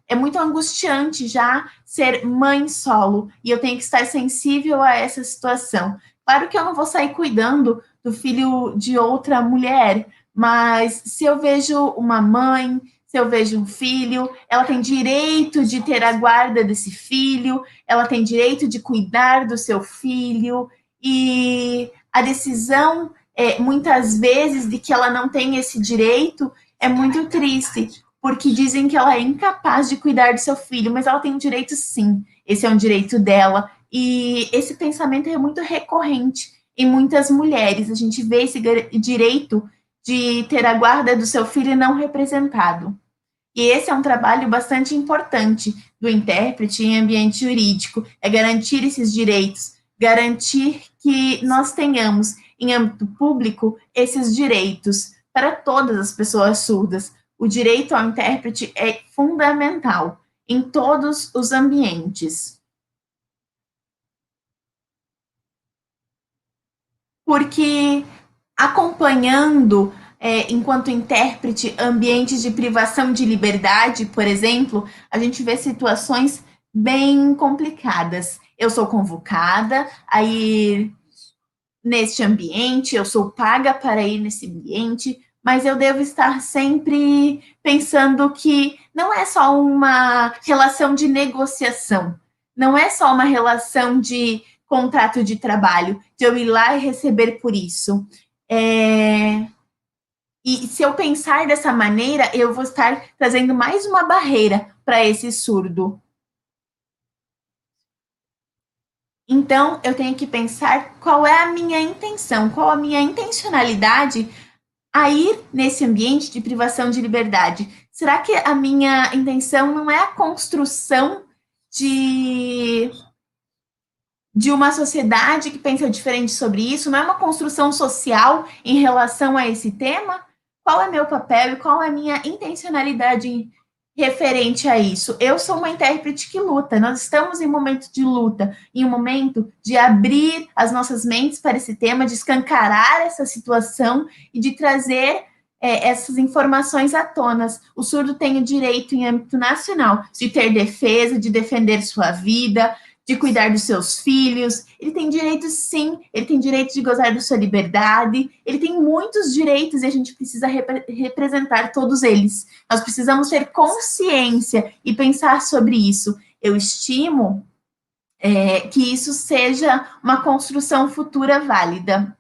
É muito angustiante já ser mãe solo e eu tenho que estar sensível a essa situação. Claro que eu não vou sair cuidando do filho de outra mulher, mas se eu vejo uma mãe, se eu vejo um filho, ela tem direito de ter a guarda desse filho, ela tem direito de cuidar do seu filho, e a decisão, muitas vezes, de que ela não tem esse direito é muito triste, porque dizem que ela é incapaz de cuidar do seu filho, mas ela tem um direito sim, esse é um direito dela, e esse pensamento é muito recorrente em muitas mulheres, a gente vê esse direito de ter a guarda do seu filho não representado. E esse é um trabalho bastante importante do intérprete em ambiente jurídico, é garantir esses direitos, garantir que nós tenhamos em âmbito público esses direitos para todas as pessoas surdas. O direito ao intérprete é fundamental em todos os ambientes. Porque acompanhando, enquanto intérprete, ambientes de privação de liberdade, por exemplo, a gente vê situações bem complicadas. Eu sou convocada a ir neste ambiente, eu sou paga para ir nesse ambiente, mas eu devo estar sempre pensando que não é só uma relação de negociação, não é só uma relação de contrato de trabalho, de eu ir lá e receber por isso. E se eu pensar dessa maneira, eu vou estar trazendo mais uma barreira para esse surdo. Então, eu tenho que pensar qual é a minha intenção, qual a minha intencionalidade a ir nesse ambiente de privação de liberdade? Será que a minha intenção não é a construção de, de uma sociedade que pensa diferente sobre isso? Não é uma construção social em relação a esse tema? Qual é meu papel e qual é a minha intencionalidade referente a isso? Eu sou uma intérprete que luta, nós estamos em um momento de luta, em um momento de abrir as nossas mentes para esse tema, de escancarar essa situação e de trazer essas informações à tona. O surdo tem o direito, em âmbito nacional, de ter defesa, de defender sua vida, de cuidar dos seus filhos, ele tem direito sim, ele tem direito de gozar da sua liberdade, ele tem muitos direitos e a gente precisa representar todos eles. Nós precisamos ter consciência e pensar sobre isso. Eu estimo que isso seja uma construção futura válida.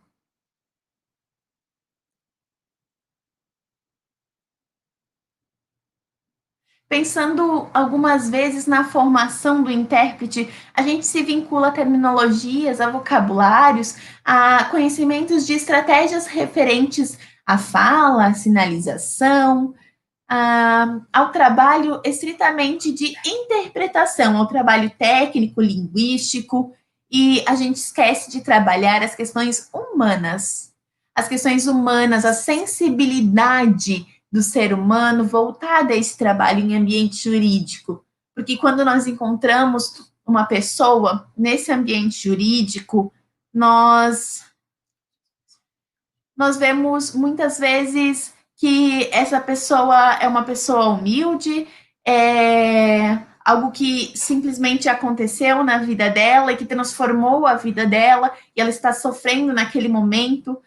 Pensando algumas vezes na formação do intérprete, a gente se vincula a terminologias, a vocabulários, a conhecimentos de estratégias referentes à fala, à sinalização, ao trabalho estritamente de interpretação, ao trabalho técnico, linguístico, e a gente esquece de trabalhar as questões humanas. As questões humanas, a sensibilidade do ser humano voltada a esse trabalho em ambiente jurídico. Porque quando nós encontramos uma pessoa nesse ambiente jurídico, nós vemos muitas vezes que essa pessoa é uma pessoa humilde, é algo que simplesmente aconteceu na vida dela e que transformou a vida dela e ela está sofrendo naquele momento.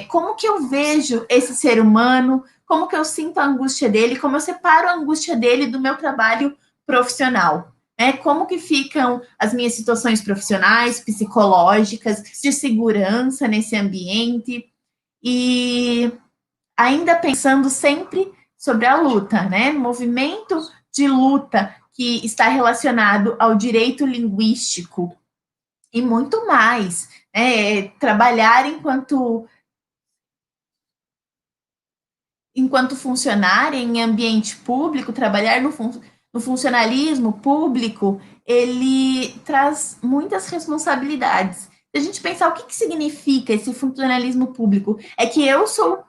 Como que eu vejo esse ser humano? Como que eu sinto a angústia dele? Como eu separo a angústia dele do meu trabalho profissional? Como que ficam as minhas situações profissionais, psicológicas, de segurança nesse ambiente? E ainda pensando sempre sobre a luta, né? Movimento de luta que está relacionado ao direito linguístico e muito mais. Trabalhar enquanto funcionária em ambiente público, trabalhar no funcionalismo público, ele traz muitas responsabilidades. Se a gente pensar o que significa esse funcionalismo público, é que eu sou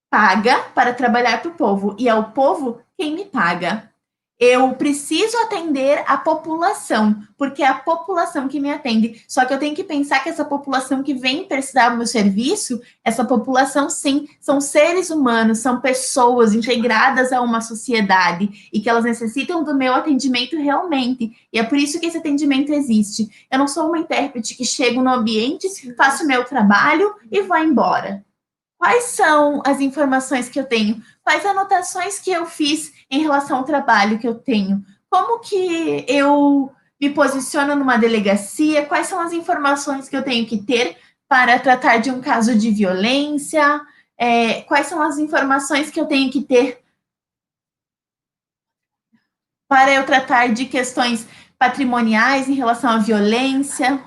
paga para trabalhar para o povo, e é o povo quem me paga. Eu preciso atender a população, porque é a população que me atende. Só que eu tenho que pensar que essa população que vem prestar o meu serviço, essa população, sim, são seres humanos, são pessoas integradas a uma sociedade e que elas necessitam do meu atendimento realmente. E é por isso que esse atendimento existe. Eu não sou uma intérprete que chego no ambiente, faço o meu trabalho e vou embora. Quais são as informações que eu tenho? Quais anotações que eu fiz em relação ao trabalho que eu tenho? Como que eu me posiciono numa delegacia? Quais são as informações que eu tenho que ter para tratar de um caso de violência? Quais são as informações que eu tenho que ter para eu tratar de questões patrimoniais em relação à violência?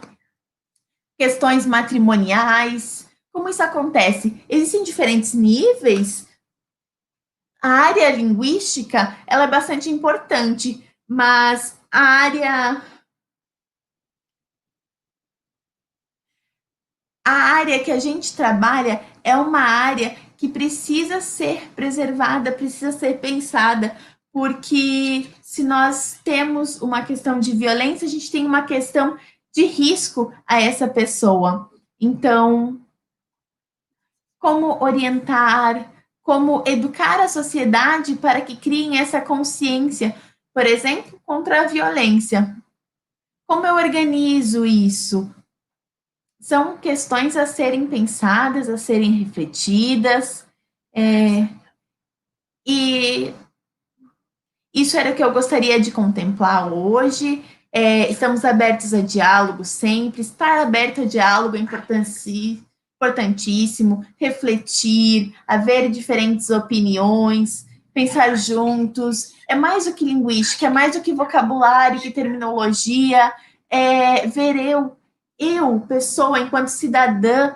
Questões matrimoniais? Como isso acontece? Existem diferentes níveis. A área linguística, ela é bastante importante, mas a área que a gente trabalha é uma área que precisa ser preservada, precisa ser pensada, porque se nós temos uma questão de violência, a gente tem uma questão de risco a essa pessoa. Então, como orientar, como educar a sociedade para que criem essa consciência, por exemplo, contra a violência. Como eu organizo isso? São questões a serem pensadas, a serem refletidas, e isso era o que eu gostaria de contemplar hoje. Estamos abertos a diálogo sempre, estar aberto a diálogo é importantíssimo, refletir, haver diferentes opiniões, pensar juntos. É mais do que linguística, é mais do que vocabulário, que terminologia, ver eu, pessoa, enquanto cidadã,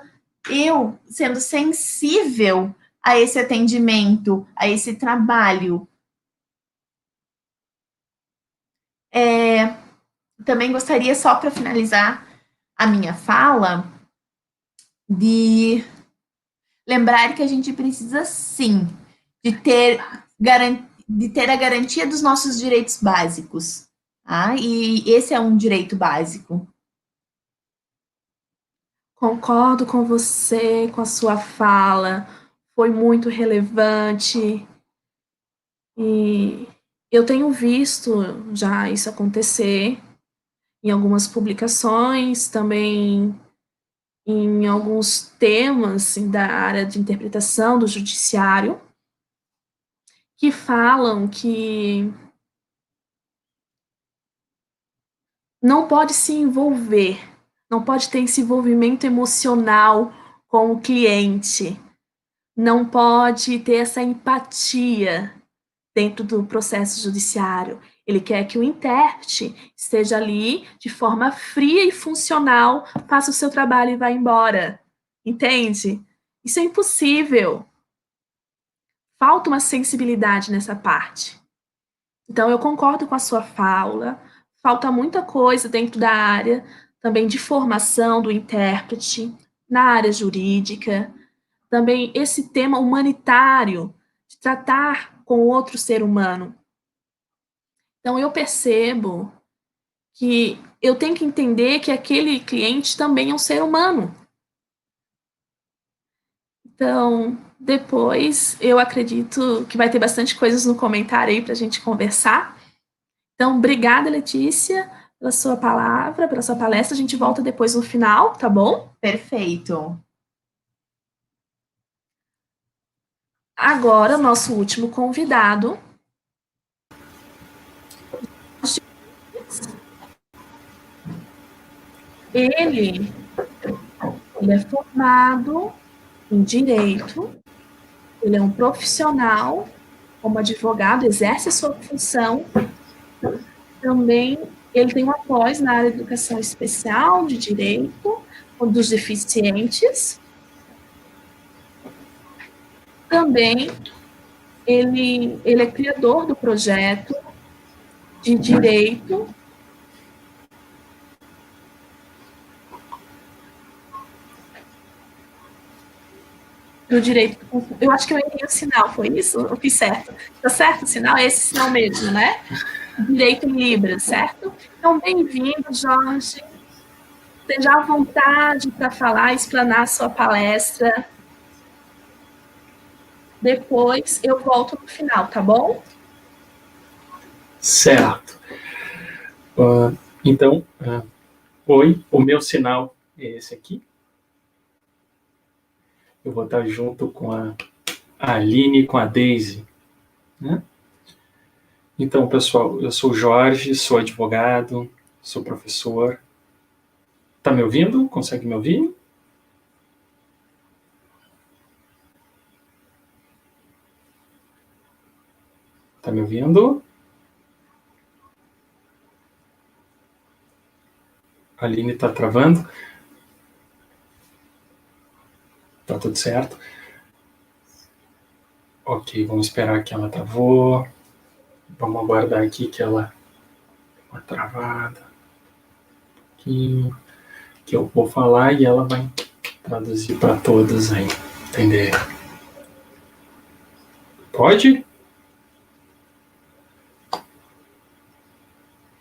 eu sendo sensível a esse atendimento, a esse trabalho. Também gostaria, só para finalizar a minha fala, de lembrar que a gente precisa, sim, de ter, de ter a garantia dos nossos direitos básicos. Tá? E esse é um direito básico. Concordo com você, com a sua fala, foi muito relevante e eu tenho visto já isso acontecer em algumas publicações, também em alguns temas assim, da área de interpretação do judiciário, que falam que não pode se envolver, não pode ter esse envolvimento emocional com o cliente, não pode ter essa empatia dentro do processo judiciário. Ele quer que o intérprete esteja ali de forma fria e funcional, faça o seu trabalho e vá embora. Entende? Isso é impossível. Falta uma sensibilidade nessa parte. Então, eu concordo com a sua fala. Falta muita coisa dentro da área também de formação do intérprete, na área jurídica, também esse tema humanitário, de tratar com outro ser humano. Então, eu percebo que eu tenho que entender que aquele cliente também é um ser humano. Então, depois, eu acredito que vai ter bastante coisas no comentário aí para a gente conversar. Então, obrigada, Letícia, pela sua palavra, pela sua palestra. A gente volta depois no final, tá bom? Perfeito. Agora, o nosso último convidado. Ele é formado em Direito, ele é um profissional, como advogado, exerce a sua função. Também ele tem uma pós na área de educação especial, de direito, dos deficientes. Também ele é criador do projeto de direito do direito. Eu acho que eu errei o sinal, foi isso? Eu fiz certo. Tá certo o sinal? É esse sinal mesmo, né? Direito em Libras, certo? Então, bem-vindo, Jorge. Esteja à vontade para falar, explanar a sua palestra. Depois eu volto no final, tá bom? Certo. Então, oi, o meu sinal é esse aqui. Eu vou estar junto com a Aline e com a Daisy, né? Então, pessoal, eu sou o Jorge, sou advogado, sou professor. Tá me ouvindo? Consegue me ouvir? Tá me ouvindo? A Aline tá travando? Tá tudo certo? Ok, vamos esperar que ela travou. Vamos aguardar aqui que ela deu uma travada. Que eu vou falar e ela vai traduzir para todos aí, entender. Pode?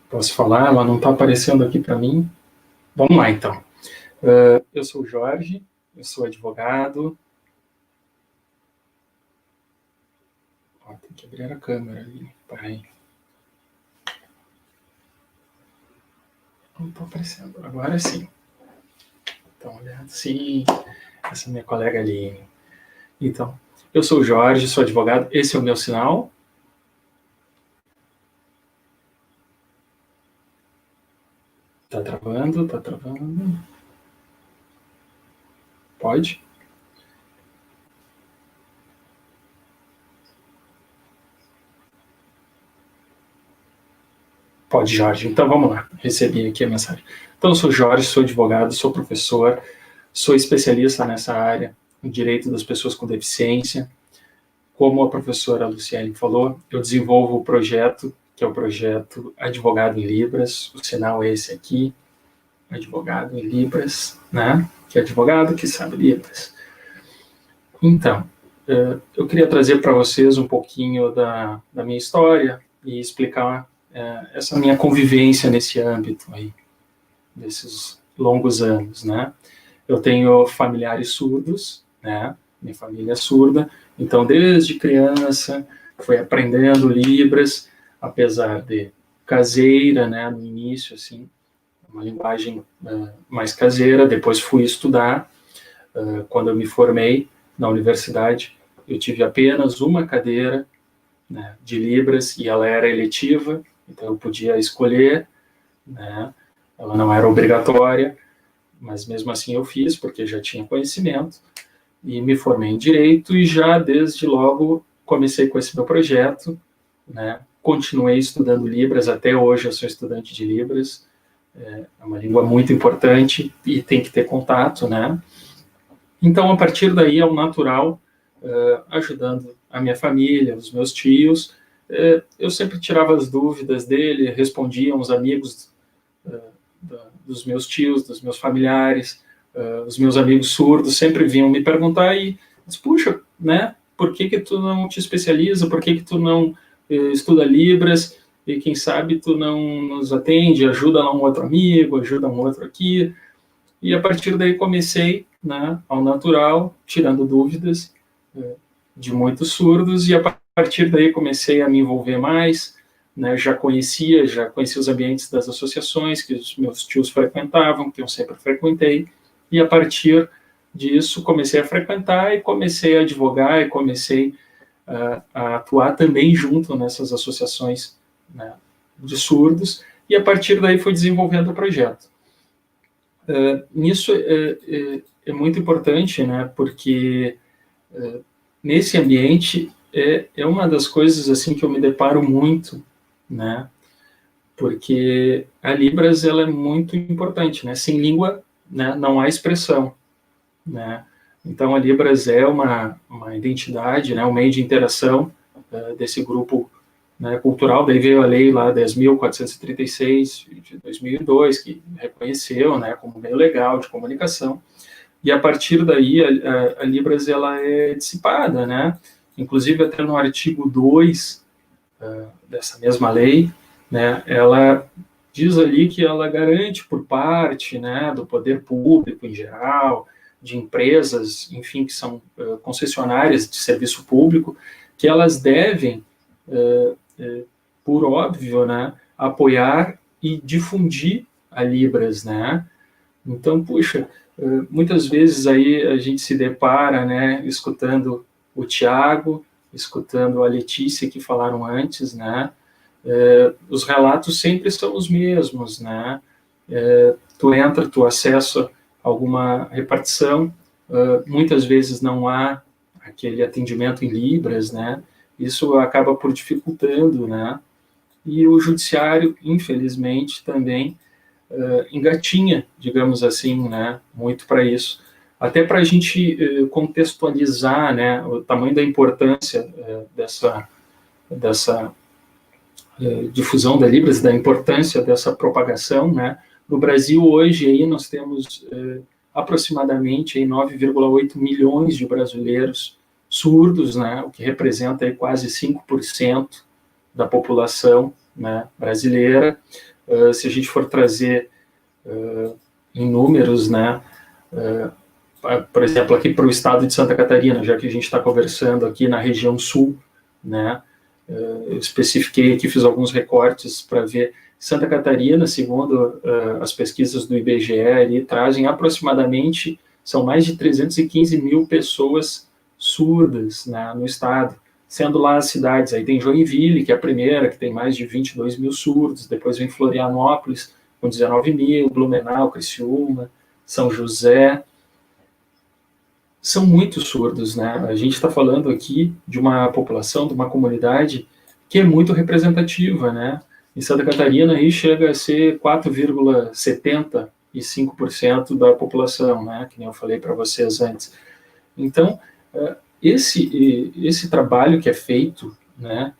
Posso falar? Ela não está aparecendo aqui para mim. Vamos lá, então. Eu sou o Jorge, eu sou advogado. Tem que abrir a câmera ali. Peraí. Não está aparecendo. Agora sim. Então, olhando. Sim, essa é minha colega ali. Então, eu sou o Jorge, sou advogado. Esse é o meu sinal. Tá travando, tá travando. Pode? Pode, Jorge. Então vamos lá. Recebi aqui a mensagem. Então, eu sou Jorge, sou advogado, sou professor. sou especialista nessa área, no direito das pessoas com deficiência. Como a professora Luciane falou, eu desenvolvo o projeto, que é o projeto Advogado em Libras, o sinal é esse aqui, Advogado em Libras, né? Que é advogado que sabe Libras. Então, eu queria trazer para vocês um pouquinho da minha história e explicar essa minha convivência nesse âmbito aí, desses longos anos, né? Eu tenho familiares surdos, né? Minha família é surda, então desde criança fui aprendendo Libras, apesar de caseira, né? No início, assim, uma linguagem mais caseira. Depois fui estudar. Quando eu me formei na universidade, eu tive apenas uma cadeira, né, de Libras, e ela era eletiva, então eu podia escolher, né? Ela não era obrigatória, mas mesmo assim eu fiz, porque já tinha conhecimento, e me formei em Direito, e já desde logo comecei com esse meu projeto, né? Continuei estudando Libras, até hoje eu sou estudante de Libras, é uma língua muito importante, e tem que ter contato, né? Então, a partir daí, é o natural, ajudando a minha família, os meus tios, eu sempre tirava as dúvidas dele, respondia aos amigos dos meus tios, dos meus familiares, os meus amigos surdos sempre vinham me perguntar e diz, puxa, né, por que tu não te especializa, por que tu não estuda Libras, e quem sabe tu não nos atende, ajuda lá um outro amigo, ajuda um outro aqui. E a partir daí comecei, né, ao natural, tirando dúvidas de muitos surdos, e a partir daí comecei a me envolver mais, né, já conhecia os ambientes das associações que os meus tios frequentavam, que eu sempre frequentei, e a partir disso comecei a frequentar e comecei a advogar e comecei a atuar também junto nessas associações, né, de surdos, e a partir daí fui desenvolvendo o projeto. Nisso é muito importante, né, porque nesse ambiente é uma das coisas assim que eu me deparo muito, né, porque a Libras ela é muito importante, né, sem língua, né, não há expressão, né, então a Libras é uma identidade, né, um meio de interação desse grupo, né, cultural. Daí veio a lei lá 10.436 de 2002, que reconheceu, né, como meio legal de comunicação, e a partir daí a Libras ela é dissipada, né, inclusive até no artigo 2 dessa mesma lei, né, ela diz ali que ela garante por parte, né, do poder público em geral, de empresas, enfim, que são concessionárias de serviço público, que elas devem, por óbvio, né, apoiar e difundir a Libras, né? Então, puxa, muitas vezes aí a gente se depara, né, escutando o Tiago, escutando a Letícia que falaram antes, né? Os relatos sempre são os mesmos, né? Tu acessa alguma repartição, muitas vezes não há aquele atendimento em Libras, né? Isso acaba por dificultando, né? E o judiciário, infelizmente, também engatinha, digamos assim, né? Muito para isso. Até para a gente contextualizar, né? O tamanho da importância dessa difusão da Libras, da importância dessa propagação, né? No Brasil, hoje, aí, nós temos aproximadamente 9,8 milhões de brasileiros surdos, né, o que representa aí quase 5% da população, né, brasileira. Se a gente for trazer em números, né, por exemplo, aqui para o estado de Santa Catarina, já que a gente está conversando aqui na região sul, né, eu especifiquei aqui, fiz alguns recortes para ver. Santa Catarina, segundo as pesquisas do IBGE, ali, trazem aproximadamente, são mais de 315 mil pessoas surdas, né, no estado, sendo lá as cidades, aí tem Joinville, que é a primeira, que tem mais de 22 mil surdos, depois vem Florianópolis, com 19 mil, Blumenau, Criciúma, São José, são muitos surdos, né, a gente está falando aqui de uma população, de uma comunidade que é muito representativa, né. Em Santa Catarina, aí chega a ser 4,70 e 5% da população, né, que nem eu falei para vocês antes. Então, esse trabalho que é feito, né,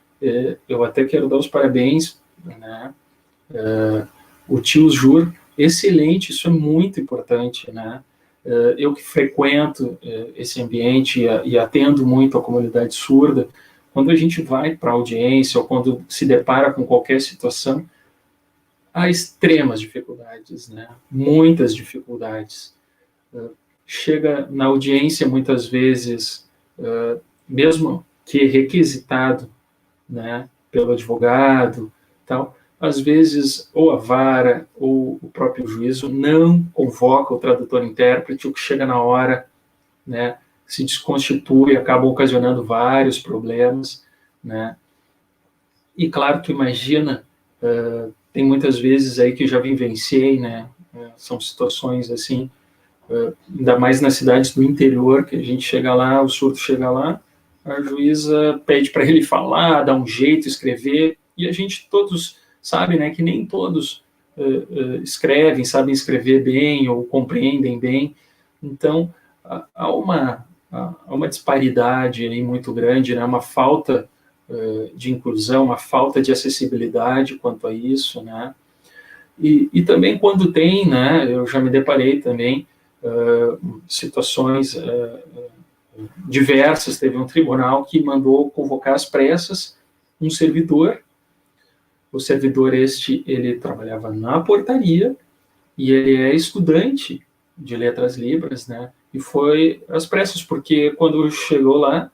eu até quero dar os parabéns, né, o tio Jur, excelente, isso é muito importante, né, eu que frequento esse ambiente e atendo muito a comunidade surda, quando a gente vai para a audiência ou quando se depara com qualquer situação, há extremas dificuldades, né, muitas dificuldades. Chega na audiência muitas vezes, mesmo que requisitado, né, pelo advogado, tal, às vezes ou a vara ou o próprio juízo não convoca o tradutor-intérprete, o que chega na hora, né, se desconstitui, acaba ocasionando vários problemas, né. E claro, tu imagina, tem muitas vezes aí que eu já vivenciei, né, são situações assim, ainda mais nas cidades do interior, que a gente chega lá, o surdo chega lá, a juíza pede para ele falar, dar um jeito, escrever, e a gente todos sabe, né, que nem todos escrevem, sabem escrever bem ou compreendem bem. Então, há uma disparidade aí muito grande, né, uma falta de inclusão, uma falta de acessibilidade quanto a isso, né, e também quando tem, né, eu já me deparei também, situações diversas, teve um tribunal que mandou convocar às pressas um servidor, o servidor ele trabalhava na portaria, e ele é estudante de letras libras, né, e foi às pressas, porque quando chegou lá,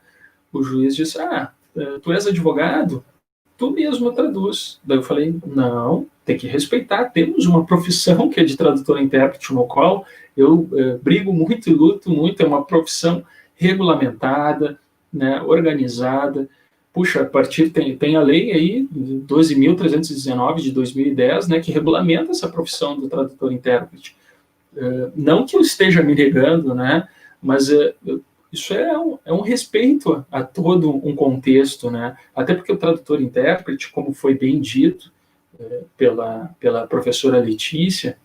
o juiz disse, tu és advogado? Tu mesmo traduz. Daí eu falei, não, tem que respeitar, temos uma profissão que é de tradutor-intérprete, no qual eu brigo muito e luto muito, é uma profissão regulamentada, né, organizada. Puxa, a partir tem a lei aí, 12.319 de 2010, né, que regulamenta essa profissão do tradutor-intérprete. Não que eu esteja me negando, né, mas isso é um respeito a todo um contexto, né? Até porque o tradutor-intérprete, como foi bem dito pela professora Letícia,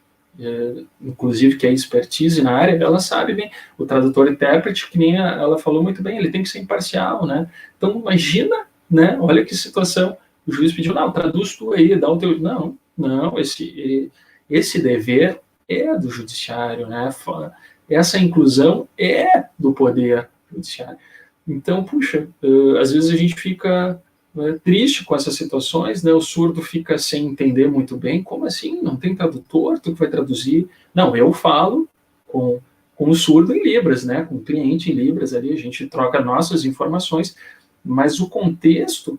inclusive que é expertise na área, ela sabe bem, o tradutor-intérprete, que nem ela falou muito bem, ele tem que ser imparcial, né? Então, imagina, né? Olha que situação, o juiz pediu, não, traduz tu aí, dá o teu... Não, esse dever é do judiciário, né? Essa inclusão é do poder judiciário. Então, puxa, às vezes a gente fica triste com essas situações, né? O surdo fica sem entender muito bem, como assim? Não tem tradutor? Tu que vai traduzir? Não, eu falo com o surdo em Libras, né? Com o cliente em Libras ali, a gente troca nossas informações, mas o contexto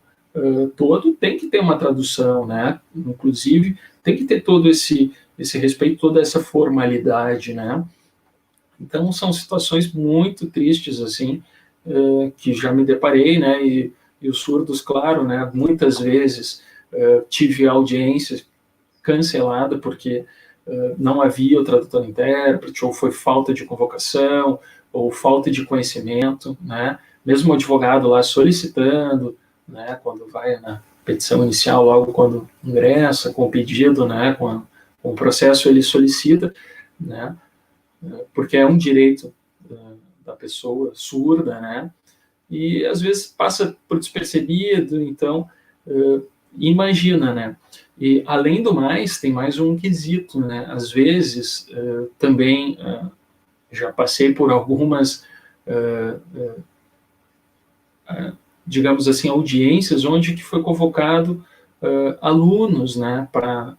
todo tem que ter uma tradução, né? Inclusive, tem que ter todo esse respeito, toda essa formalidade, né? Então, são situações muito tristes, assim, que já me deparei, né, e os surdos, claro, né, muitas vezes tive audiência cancelada porque não havia o tradutor-intérprete, ou foi falta de convocação, ou falta de conhecimento, né, mesmo o advogado lá solicitando, né, quando vai na petição inicial, logo quando ingressa com o pedido, né, com o processo, ele solicita, né, porque é um direito da pessoa surda, né? E às vezes passa por despercebido, então imagina, né? E além do mais, tem mais um quesito, né? Às vezes também já passei por algumas, digamos assim, audiências onde que foi convocado alunos, né? Para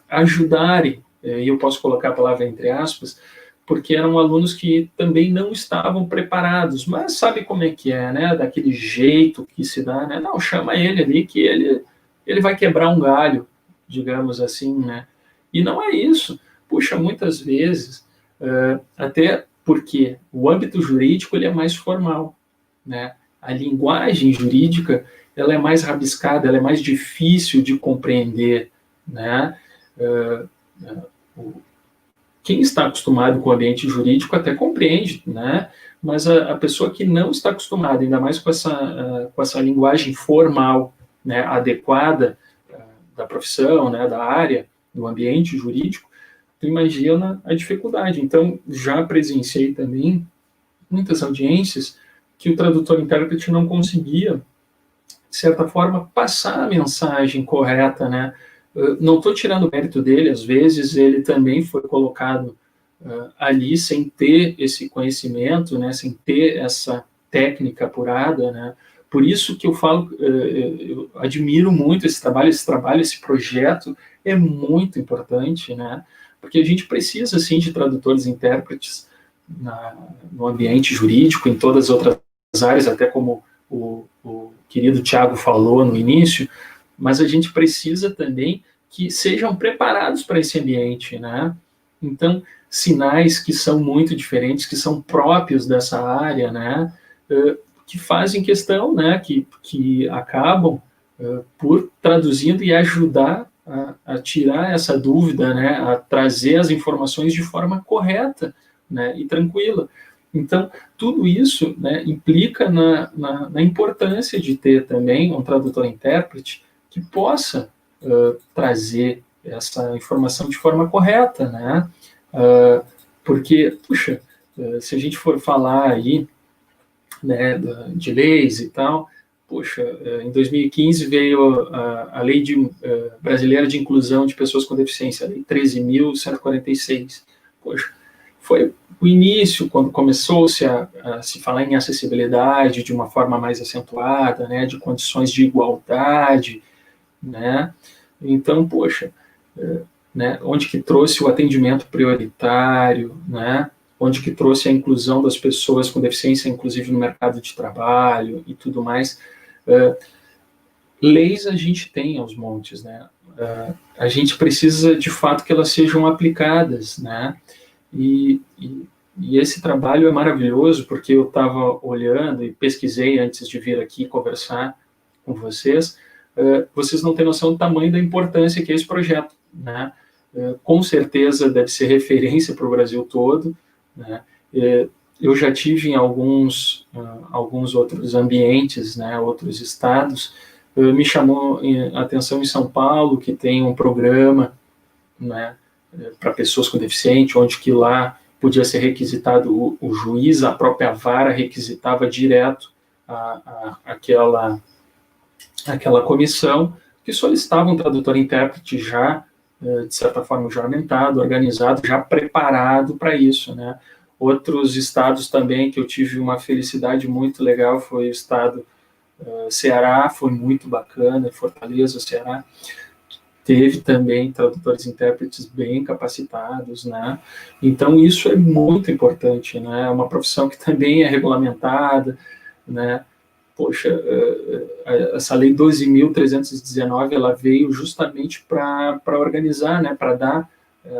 ajudarem, e eu posso colocar a palavra entre aspas, porque eram alunos que também não estavam preparados, mas sabe como é que é, né? Daquele jeito que se dá, né? Não, chama ele ali que ele vai quebrar um galho, digamos assim, né? E não é isso. Puxa, muitas vezes, até porque o âmbito jurídico ele é mais formal, né? A linguagem jurídica ela é mais rabiscada, ela é mais difícil de compreender, né? Quem está acostumado com o ambiente jurídico até compreende, né? Mas a pessoa que não está acostumada, ainda mais com essa linguagem formal, né, adequada da profissão, né, da área, do ambiente jurídico, tu imagina a dificuldade. Então, já presenciei também muitas audiências que o tradutor-intérprete não conseguia, de certa forma, passar a mensagem correta, né? Não estou tirando o mérito dele, às vezes ele também foi colocado ali sem ter esse conhecimento, né? Sem ter essa técnica apurada, né? Por isso que eu falo, eu admiro muito esse trabalho, esse projeto é muito importante, né? Porque a gente precisa, sim, de tradutores e intérpretes no ambiente jurídico, em todas as outras áreas, até como o querido Tiago falou no início, mas a gente precisa também que sejam preparados para esse ambiente, né? Então, sinais que são muito diferentes, que são próprios dessa área, né? Que fazem questão, né? Que acabam por traduzindo e ajudar a tirar essa dúvida, né? A trazer as informações de forma correta, né? E tranquila. Então, tudo isso, né, implica na importância de ter também um tradutor-intérprete que possa trazer essa informação de forma correta, né? Porque, puxa, se a gente for falar aí, né, de leis e tal, poxa, em 2015 veio a Lei Brasileira de Inclusão de Pessoas com Deficiência, a Lei 13.146. Poxa, foi o início, quando começou-se a se falar em acessibilidade de uma forma mais acentuada, né, de condições de igualdade, né? Então, poxa, né, onde que trouxe o atendimento prioritário, né? Onde que trouxe a inclusão das pessoas com deficiência, inclusive no mercado de trabalho e tudo mais. Leis a gente tem aos montes, né? A gente precisa, de fato, que elas sejam aplicadas, né? E esse trabalho é maravilhoso, porque eu estava olhando e pesquisei antes de vir aqui conversar com vocês. Vocês não têm noção do tamanho da importância que é esse projeto, né? Com certeza deve ser referência para o Brasil todo, né? Eu já tive em alguns outros ambientes, né, outros estados. Me chamou a atenção em São Paulo, que tem um programa, né, para pessoas com deficiência, onde que lá podia ser requisitado o juiz, a própria vara requisitava direto aquela comissão que solicitava um tradutor e intérprete já, de certa forma, juramentado, organizado, já preparado para isso, né? Outros estados também que eu tive uma felicidade muito legal foi o estado Ceará, foi muito bacana, Fortaleza, Ceará, teve também tradutores e intérpretes bem capacitados, né? Então, isso é muito importante, né? É uma profissão que também é regulamentada, né? Poxa, essa lei 12.319, ela veio justamente para organizar, né? Para dar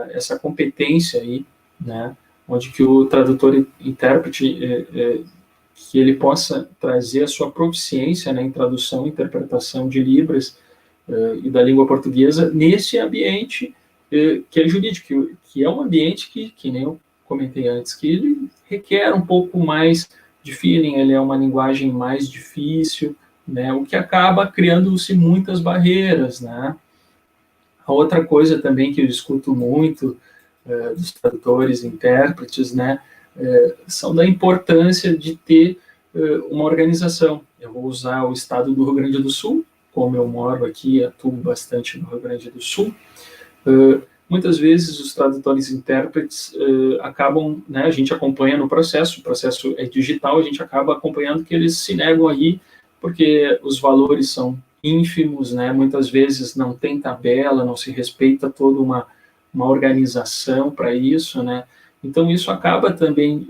essa competência aí, né? Onde que o tradutor e intérprete, que ele possa trazer a sua proficiência, né, em tradução e interpretação de Libras, e da língua portuguesa nesse ambiente que é jurídico, que é um ambiente que nem eu comentei antes, que ele requer um pouco mais de feeling, ele é uma linguagem mais difícil, né, o que acaba criando-se muitas barreiras, né. A outra coisa também que eu escuto muito dos tradutores e intérpretes, né, são da importância de ter uma organização. Eu vou usar o estado do Rio Grande do Sul, como eu moro aqui, atuo bastante no Rio Grande do Sul, muitas vezes os tradutores e intérpretes acabam, né, a gente acompanha no processo, o processo é digital, a gente acaba acompanhando que eles se negam aí, porque os valores são ínfimos, né, muitas vezes não tem tabela, não se respeita toda uma organização para isso, né, então isso acaba também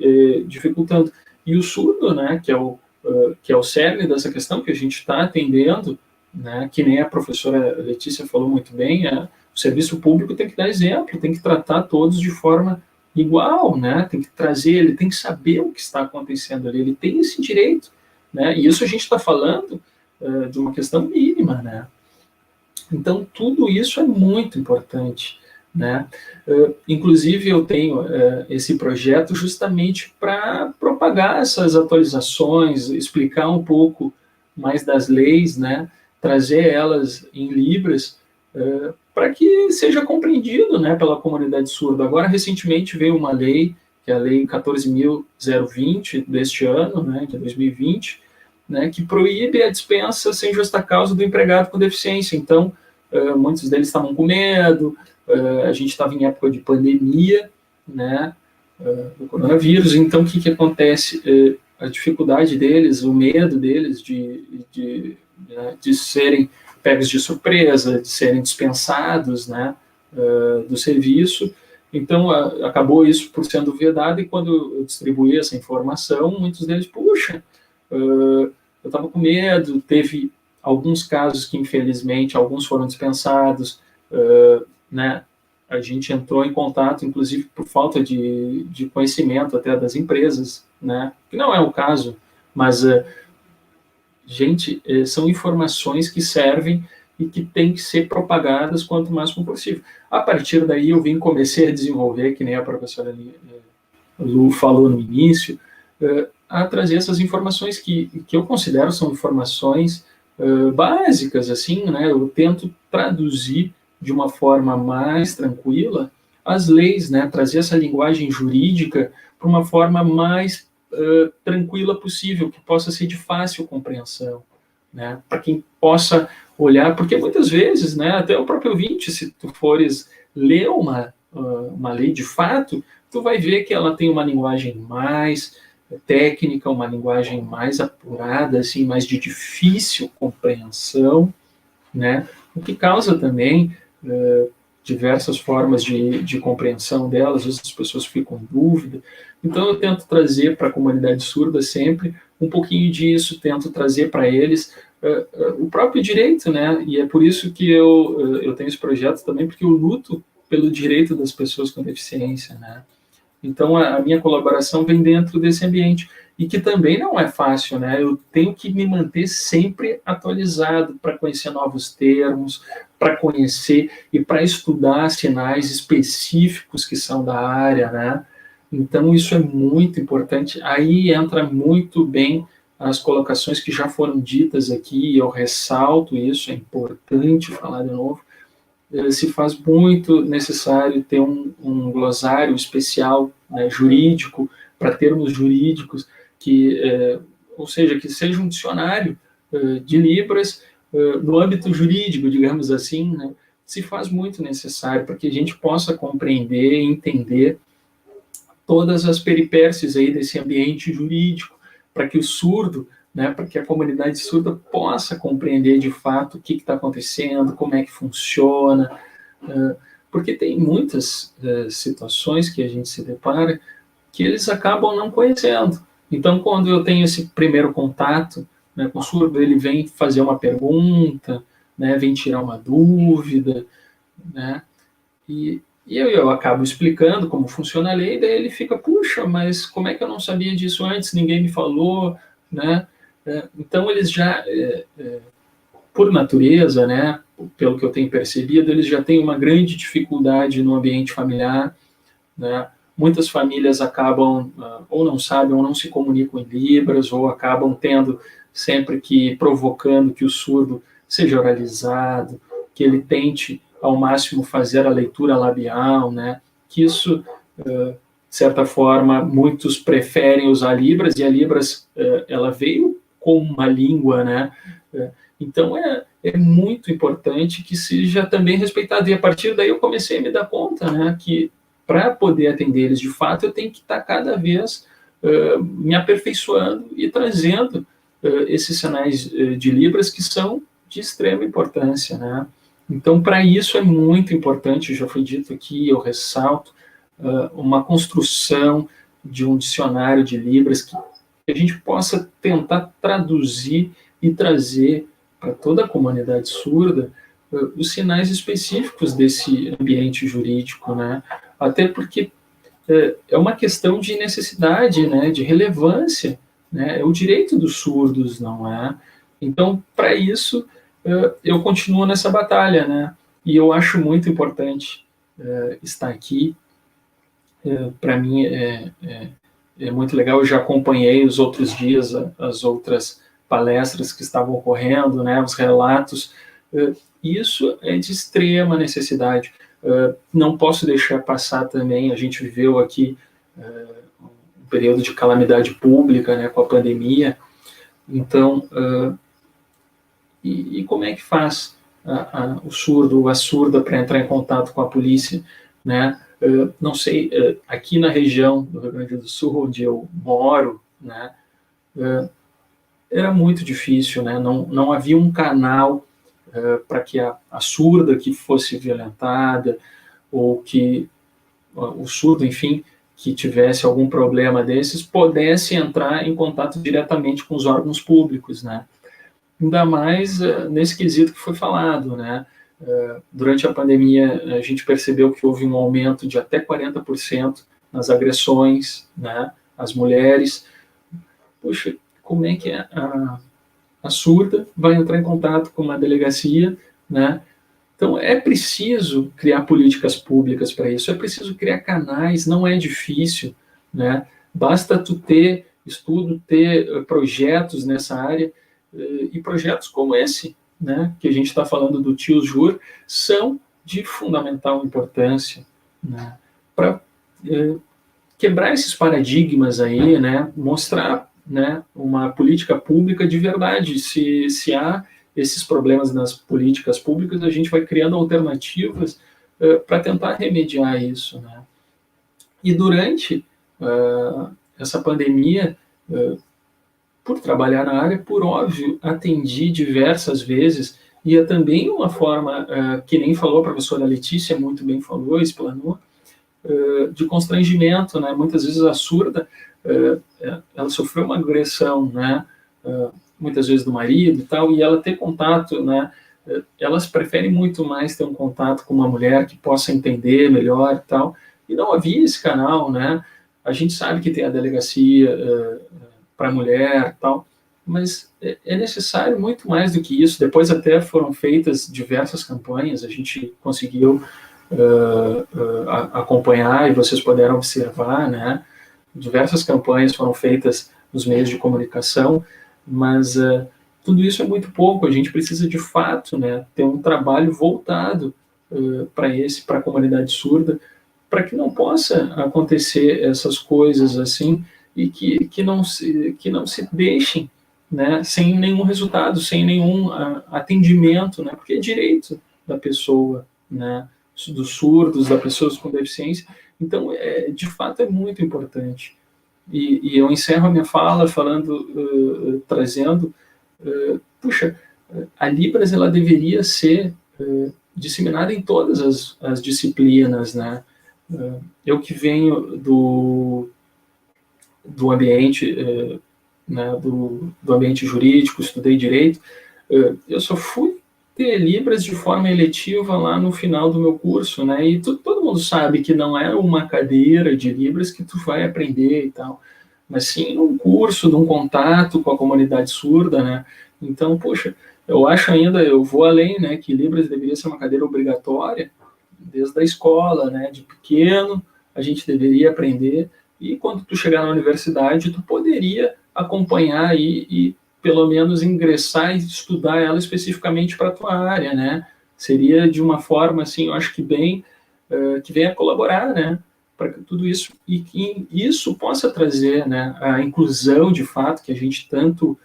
dificultando. E o surdo, né, que é o cerne dessa questão que a gente está atendendo, né, que nem a professora Letícia falou muito bem, o serviço público tem que dar exemplo, tem que tratar todos de forma igual, né, tem que trazer, ele tem que saber o que está acontecendo ali, ele tem esse direito, né, e isso a gente está falando de uma questão mínima, né, então tudo isso é muito importante, né, inclusive eu tenho esse projeto justamente para propagar essas atualizações, explicar um pouco mais das leis, né, trazer elas em Libras, para que seja compreendido, né, pela comunidade surda. Agora, recentemente, veio uma lei, que é a Lei 14.020 deste ano, né, de 2020, né, que proíbe a dispensa sem justa causa do empregado com deficiência. Então, muitos deles estavam com medo, a gente estava em época de pandemia, né, do coronavírus. Então, o que acontece? A dificuldade deles, o medo deles de serem pegos de surpresa, de serem dispensados, né, do serviço. Então, acabou isso por sendo vedado, e quando eu distribuí essa informação, muitos deles, puxa, eu estava com medo. Teve alguns casos que, infelizmente, alguns foram dispensados, né, a gente entrou em contato, inclusive, por falta de conhecimento até das empresas, né, que não é o caso, mas, gente, são informações que servem e que têm que ser propagadas quanto mais possível. A partir daí, eu comecei a desenvolver, que nem a professora Lu falou no início, a trazer essas informações que eu considero são informações básicas, assim, né? Eu tento traduzir de uma forma mais tranquila as leis, né? Trazer essa linguagem jurídica para uma forma mais tranquila possível, que possa ser de fácil compreensão, né? Para quem possa olhar, porque muitas vezes, né, até o próprio ouvinte, se tu fores ler uma lei de fato, tu vai ver que ela tem uma linguagem mais técnica, uma linguagem mais apurada, assim, mais de difícil compreensão, né? O que causa também diversas formas de compreensão delas. Às vezes as pessoas ficam em dúvida. Então eu tento trazer para a comunidade surda sempre um pouquinho disso, tento trazer para eles o próprio direito, né? E é por isso que eu tenho esse projeto também, porque eu luto pelo direito das pessoas com deficiência, né? Então, a minha colaboração vem dentro desse ambiente, e que também não é fácil, né? Eu tenho que me manter sempre atualizado para conhecer novos termos, para conhecer e para estudar sinais específicos que são da área, né? Então, isso é muito importante. Aí entra muito bem as colocações que já foram ditas aqui, e eu ressalto isso, é importante falar de novo. Se faz muito necessário ter um glossário especial, né, jurídico, para termos jurídicos, ou seja, que seja um dicionário de Libras no âmbito jurídico, digamos assim, né, se faz muito necessário para que a gente possa compreender e entender todas as peripécias aí desse ambiente jurídico, para que o surdo, né, para que a comunidade surda possa compreender de fato o que está acontecendo, como é que funciona, porque tem muitas situações que a gente se depara que eles acabam não conhecendo. Então, quando eu tenho esse primeiro contato, né, com o surdo, ele vem fazer uma pergunta, né, vem tirar uma dúvida, né, e eu acabo explicando como funciona a lei, daí ele fica, puxa, mas como é que eu não sabia disso antes, ninguém me falou, né? Então, eles já, por natureza, né, pelo que eu tenho percebido, eles já têm uma grande dificuldade no ambiente familiar, né? Muitas famílias acabam, ou não sabem, ou não se comunicam em Libras, ou acabam tendo sempre que provocando que o surdo seja oralizado, que ele tente ao máximo fazer a leitura labial, né? Que isso, de certa forma, muitos preferem usar Libras, e a Libras, ela veio com uma língua, né? Então, é muito importante que seja também respeitado. E a partir daí eu comecei a me dar conta, né, que para poder atender eles de fato, eu tenho que estar cada vez me aperfeiçoando e trazendo esses sinais de Libras que são de extrema importância, né? Então, para isso é muito importante, já foi dito aqui, eu ressalto, uma construção de um dicionário de Libras que a gente possa tentar traduzir e trazer para toda a comunidade surda os sinais específicos desse ambiente jurídico, né? Até porque é uma questão de necessidade, né? De relevância, né? É o direito dos surdos, não é? Então, para isso, eu continuo nessa batalha, né? E eu acho muito importante estar aqui. Para mim é muito legal. Eu já acompanhei os outros dias as outras palestras que estavam ocorrendo, né? Os relatos. isso é de extrema necessidade. Não posso deixar passar também, a gente viveu aqui um período de calamidade pública, né, com a pandemia. Então, e como é que faz o surdo ou a surda para entrar em contato com a polícia, né? Não sei, aqui na região do Rio Grande do Sul, onde eu moro, né, era muito difícil, né? Não havia um canal para que a surda que fosse violentada, ou que o surdo, enfim, que tivesse algum problema desses, pudesse entrar em contato diretamente com os órgãos públicos, né? Ainda mais nesse quesito que foi falado, né? Durante a pandemia, a gente percebeu que houve um aumento de até 40% nas agressões, né, às mulheres. Poxa, como é que a surda vai entrar em contato com uma delegacia, né? Então, é preciso criar políticas públicas para isso, é preciso criar canais, não é difícil, né? Basta tu ter estudo, ter projetos nessa área, e projetos como esse, né, que a gente está falando do Tio Jur, são de fundamental importância, né, para quebrar esses paradigmas aí, né, mostrar, né, uma política pública de verdade. Se há esses problemas nas políticas públicas, a gente vai criando alternativas para tentar remediar isso, né. E durante essa pandemia, por trabalhar na área, por óbvio, atendi diversas vezes, e é também uma forma, que nem falou a professora Letícia, muito bem falou, explanou, de constrangimento, né? Muitas vezes a surda, ela sofreu uma agressão, né? Muitas vezes do marido e tal, e ela ter contato, né? Elas preferem muito mais ter um contato com uma mulher que possa entender melhor e tal, e não havia esse canal, né? A gente sabe que tem a delegacia para a mulher e tal, mas é necessário muito mais do que isso. Depois até foram feitas diversas campanhas, a gente conseguiu acompanhar, e vocês puderam observar, né? Diversas campanhas foram feitas nos meios de comunicação, mas tudo isso é muito pouco. A gente precisa de fato, né, ter um trabalho voltado para a comunidade surda, para que não possa acontecer essas coisas assim, e que não se deixem, né, sem nenhum resultado, sem nenhum atendimento, né, porque é direito da pessoa, né, dos surdos, das pessoas com deficiência. Então, de fato, é muito importante. E eu encerro a minha fala falando, trazendo, puxa, a Libras ela deveria ser disseminada em todas as disciplinas, né? Eu que venho do ambiente, né, do ambiente jurídico, estudei direito, eu só fui ter Libras de forma eletiva lá no final do meu curso, né? E todo mundo sabe que não é uma cadeira de Libras que tu vai aprender e tal, mas sim num curso, num contato com a comunidade surda, né? Então, poxa, eu acho ainda, eu vou além, né, que Libras deveria ser uma cadeira obrigatória desde a escola, né? De pequeno a gente deveria aprender, e quando tu chegar na universidade tu poderia acompanhar e pelo menos ingressar e estudar ela especificamente para a tua área, né? Seria de uma forma, assim, eu acho que bem, que venha colaborar, né? Para que tudo isso, e que isso possa trazer, né, a inclusão de fato que a gente tanto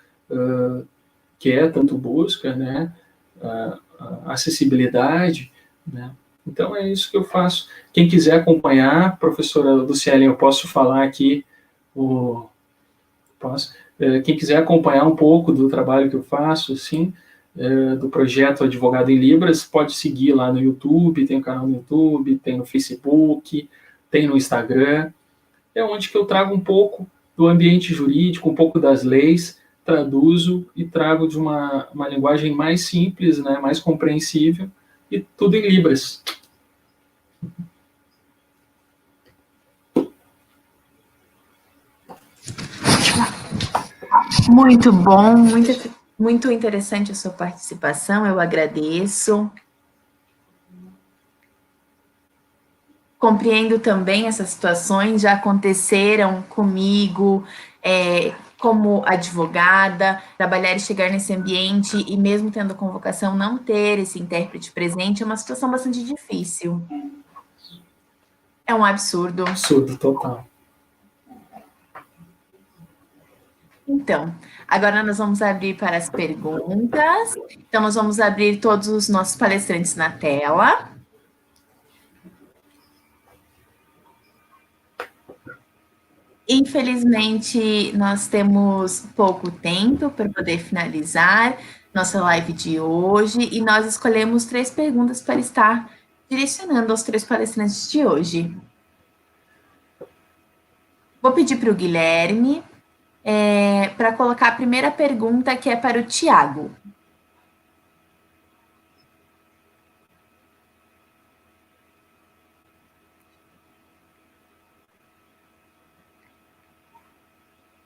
quer, tanto busca, né? A acessibilidade, né? Então é isso que eu faço. Quem quiser acompanhar, professora Luciele, eu posso falar aqui, posso? Quem quiser acompanhar um pouco do trabalho que eu faço, assim, do projeto Advogado em Libras, pode seguir lá no YouTube, tem um canal no YouTube, tem no Facebook, tem no Instagram, é onde que eu trago um pouco do ambiente jurídico, um pouco das leis, traduzo e trago de uma linguagem mais simples, né, mais compreensível, e tudo em Libras. Muito bom, muito interessante a sua participação, eu agradeço. Compreendo também essas situações, já aconteceram comigo, como advogada, trabalhar e chegar nesse ambiente e mesmo tendo convocação não ter esse intérprete presente é uma situação bastante difícil. É um absurdo. Absurdo total. Então, agora nós vamos abrir para as perguntas. Então, nós vamos abrir todos os nossos palestrantes na tela. Infelizmente, nós temos pouco tempo para poder finalizar nossa live de hoje e nós escolhemos 3 perguntas para estar direcionando aos 3 palestrantes de hoje. Vou pedir para o Guilherme para colocar a primeira pergunta, que é para o Tiago.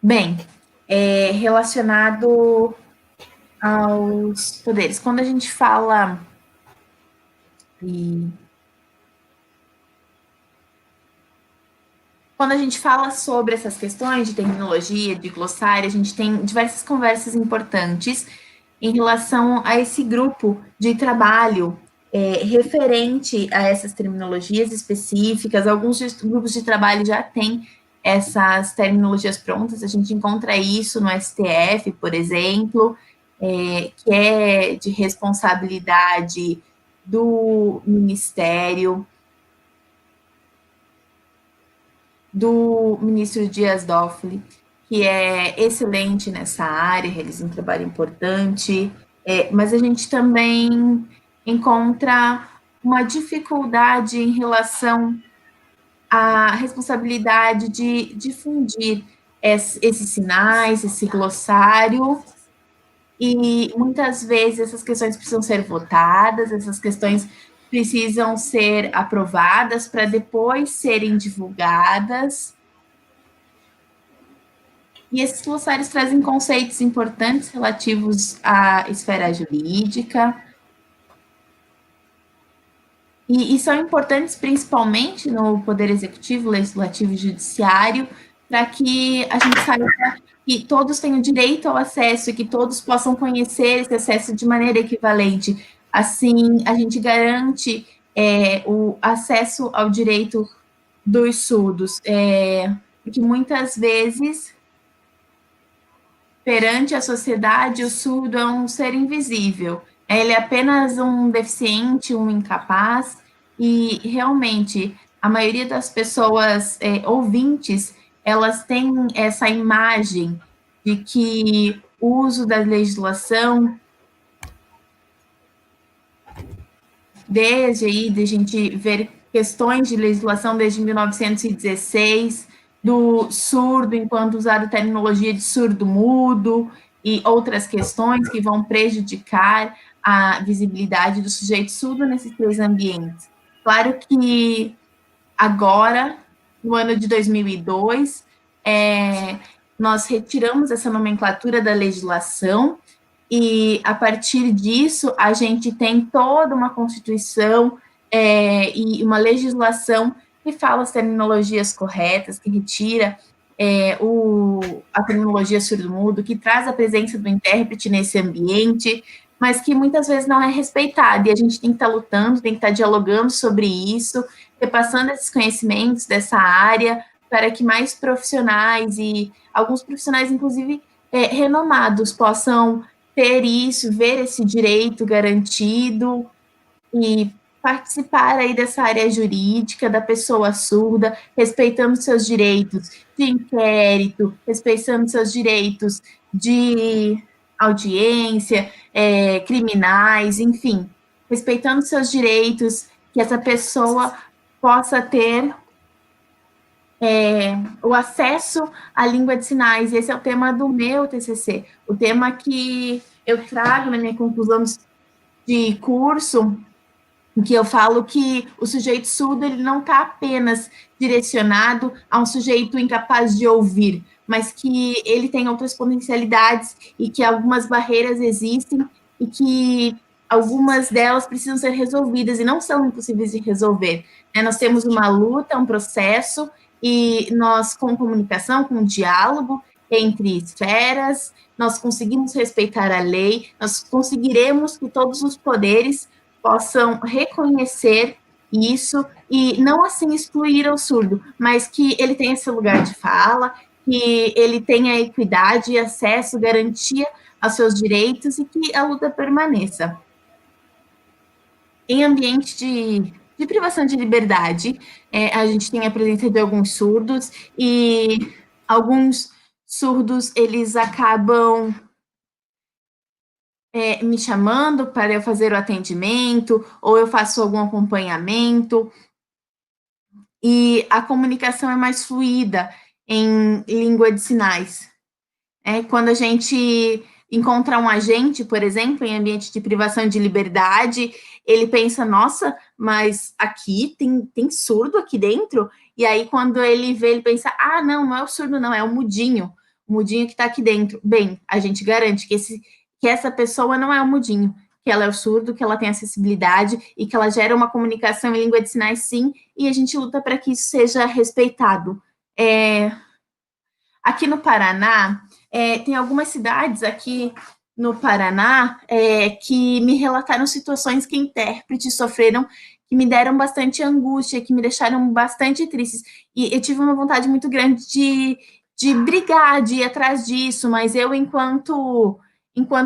Bem, relacionado aos poderes. Quando a gente fala sobre essas questões de terminologia, de glossário, a gente tem diversas conversas importantes em relação a esse grupo de trabalho referente a essas terminologias específicas. Alguns grupos de trabalho já têm essas terminologias prontas, a gente encontra isso no STF, por exemplo, que é de responsabilidade do Ministério, do ministro Dias Toffoli, que é excelente nessa área, realiza um trabalho importante, mas a gente também encontra uma dificuldade em relação à responsabilidade de difundir esses sinais, esse glossário, e muitas vezes essas questões precisam ser votadas, essas questões precisam ser aprovadas para depois serem divulgadas. E esses glossários trazem conceitos importantes relativos à esfera jurídica. E são importantes principalmente no Poder Executivo, Legislativo e Judiciário, para que a gente saiba que todos tenham direito ao acesso e que todos possam conhecer esse acesso de maneira equivalente. Assim, a gente garante o acesso ao direito dos surdos, porque muitas vezes, perante a sociedade, o surdo é um ser invisível. Ele é apenas um deficiente, um incapaz, e realmente a maioria das pessoas ouvintes, elas têm essa imagem de que o uso da legislação, desde aí, de a gente ver questões de legislação desde 1916, do surdo enquanto usar a terminologia de surdo-mudo e outras questões que vão prejudicar a visibilidade do sujeito surdo nesses 3 ambientes. Claro que agora, no ano de 2002, nós retiramos essa nomenclatura da legislação e, a partir disso, a gente tem toda uma Constituição e uma legislação que fala as terminologias corretas, que retira a terminologia surdo-mudo, que traz a presença do intérprete nesse ambiente, mas que muitas vezes não é respeitada, e a gente tem que estar lutando, tem que estar dialogando sobre isso, repassando esses conhecimentos dessa área, para que mais profissionais, e alguns profissionais, inclusive, renomados, possam ter isso, ver esse direito garantido, e participar aí dessa área jurídica da pessoa surda, respeitando seus direitos de inquérito, respeitando seus direitos de audiência, criminais, enfim, respeitando seus direitos, que essa pessoa possa ter o acesso à língua de sinais. Esse é o tema do meu TCC, o tema que eu trago na minha conclusão de curso, em que eu falo que o sujeito surdo ele não está apenas direcionado a um sujeito incapaz de ouvir, mas que ele tem outras potencialidades e que algumas barreiras existem e que algumas delas precisam ser resolvidas e não são impossíveis de resolver. Nós temos uma luta, um processo, e nós, com comunicação, com diálogo, entre esferas, nós conseguimos respeitar a lei, nós conseguiremos que todos os poderes possam reconhecer isso e não assim excluir o surdo, mas que ele tenha esse lugar de fala, que ele tenha equidade, acesso, garantia aos seus direitos e que a luta permaneça. Em ambiente de privação de liberdade, a gente tem a presença de alguns surdos e alguns surdos, eles acabam me chamando para eu fazer o atendimento, ou eu faço algum acompanhamento, e a comunicação é mais fluida em língua de sinais. Quando a gente encontra um agente, por exemplo, em ambiente de privação de liberdade, ele pensa, nossa, mas aqui tem surdo aqui dentro? E aí, quando ele vê, ele pensa, ah, não é o surdo, não, é o mudinho que está aqui dentro. Bem, a gente garante que essa pessoa não é o mudinho, que ela é o surdo, que ela tem acessibilidade e que ela gera uma comunicação em língua de sinais, sim, e a gente luta para que isso seja respeitado. Aqui no Paraná, tem algumas cidades aqui no Paraná que me relataram situações que intérpretes sofreram, que me deram bastante angústia, que me deixaram bastante tristes. E eu tive uma vontade muito grande de brigar, de ir atrás disso, mas eu, enquanto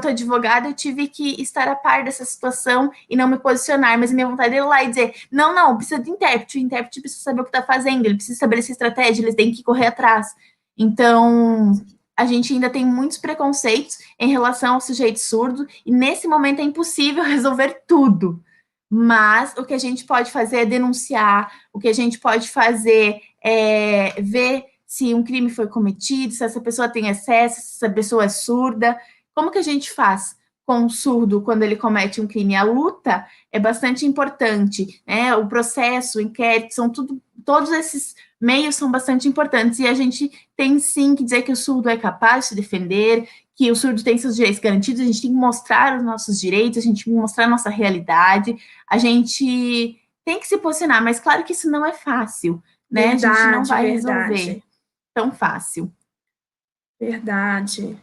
advogada, eu tive que estar a par dessa situação e não me posicionar, mas a minha vontade é ir lá e dizer, não, precisa de intérprete, o intérprete precisa saber o que está fazendo, ele precisa estabelecer estratégia, eles têm que correr atrás. Então, a gente ainda tem muitos preconceitos em relação ao sujeito surdo, e nesse momento é impossível resolver tudo. Mas o que a gente pode fazer é denunciar, o que a gente pode fazer é ver se um crime foi cometido, se essa pessoa tem acesso, se essa pessoa é surda. Como que a gente faz com o surdo quando ele comete um crime? A luta é bastante importante, né? O processo, o inquérito, todos esses meios são bastante importantes, e a gente tem sim que dizer que o surdo é capaz de se defender, que o surdo tem seus direitos garantidos, a gente tem que mostrar os nossos direitos, a gente tem que mostrar a nossa realidade, a gente tem que se posicionar, mas claro que isso não é fácil, né? Verdade, a gente não vai verdade. resolver tão fácil. Verdade.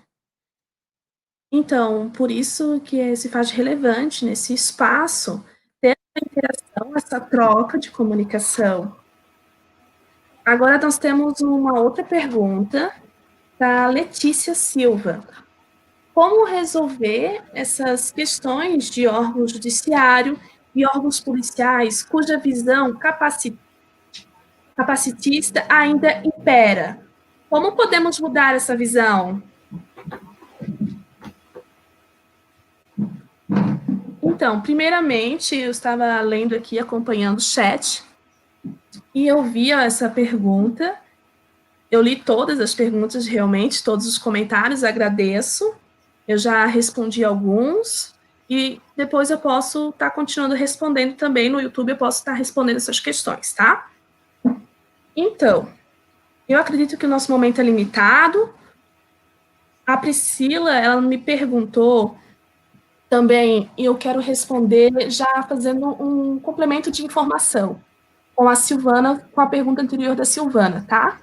Então, por isso que se faz relevante nesse espaço ter essa interação, essa troca de comunicação. Agora nós temos uma outra pergunta da Letícia Silva. Como resolver essas questões de órgão judiciário e órgãos policiais cuja visão capacitista ainda impera? Como podemos mudar essa visão? Então, primeiramente, eu estava lendo aqui, acompanhando o chat, e eu vi essa pergunta. Eu li todas as perguntas, realmente, todos os comentários, agradeço. Eu já respondi alguns, e depois eu posso estar continuando respondendo também no YouTube, eu posso estar respondendo essas questões, tá? Então, eu acredito que o nosso momento é limitado. A Priscila, ela me perguntou também, e eu quero responder já fazendo um complemento de informação com a Silvana, com a pergunta anterior da Silvana, tá?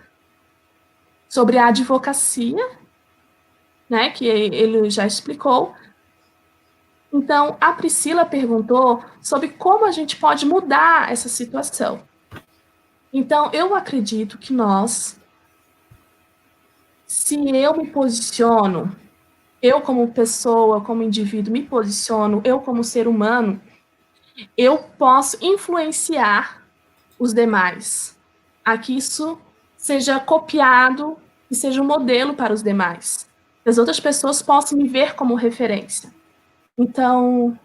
Sobre a advocacia, né, que ele já explicou. Então, a Priscila perguntou sobre como a gente pode mudar essa situação. Então, eu acredito que se eu me posiciono, eu como pessoa, como indivíduo me posiciono, eu como ser humano, eu posso influenciar os demais a que isso seja copiado e seja um modelo para os demais. Que as outras pessoas possam me ver como referência. Então,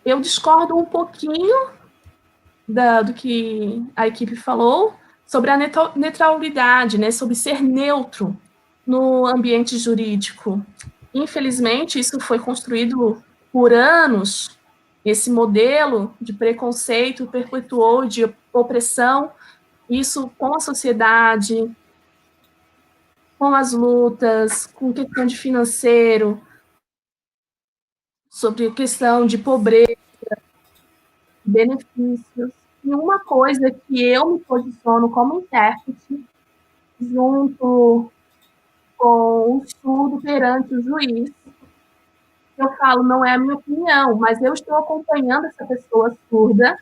eu discordo um pouquinho do que a equipe falou sobre a neutralidade, né, sobre ser neutro no ambiente jurídico. Infelizmente, isso foi construído por anos, esse modelo de preconceito perpetuou de opressão, isso com a sociedade, com as lutas, com questão de financeiro, sobre questão de pobreza, benefícios. E uma coisa que eu me posiciono como intérprete, junto com o surdo perante o juiz. Eu falo, não é a minha opinião, mas eu estou acompanhando essa pessoa surda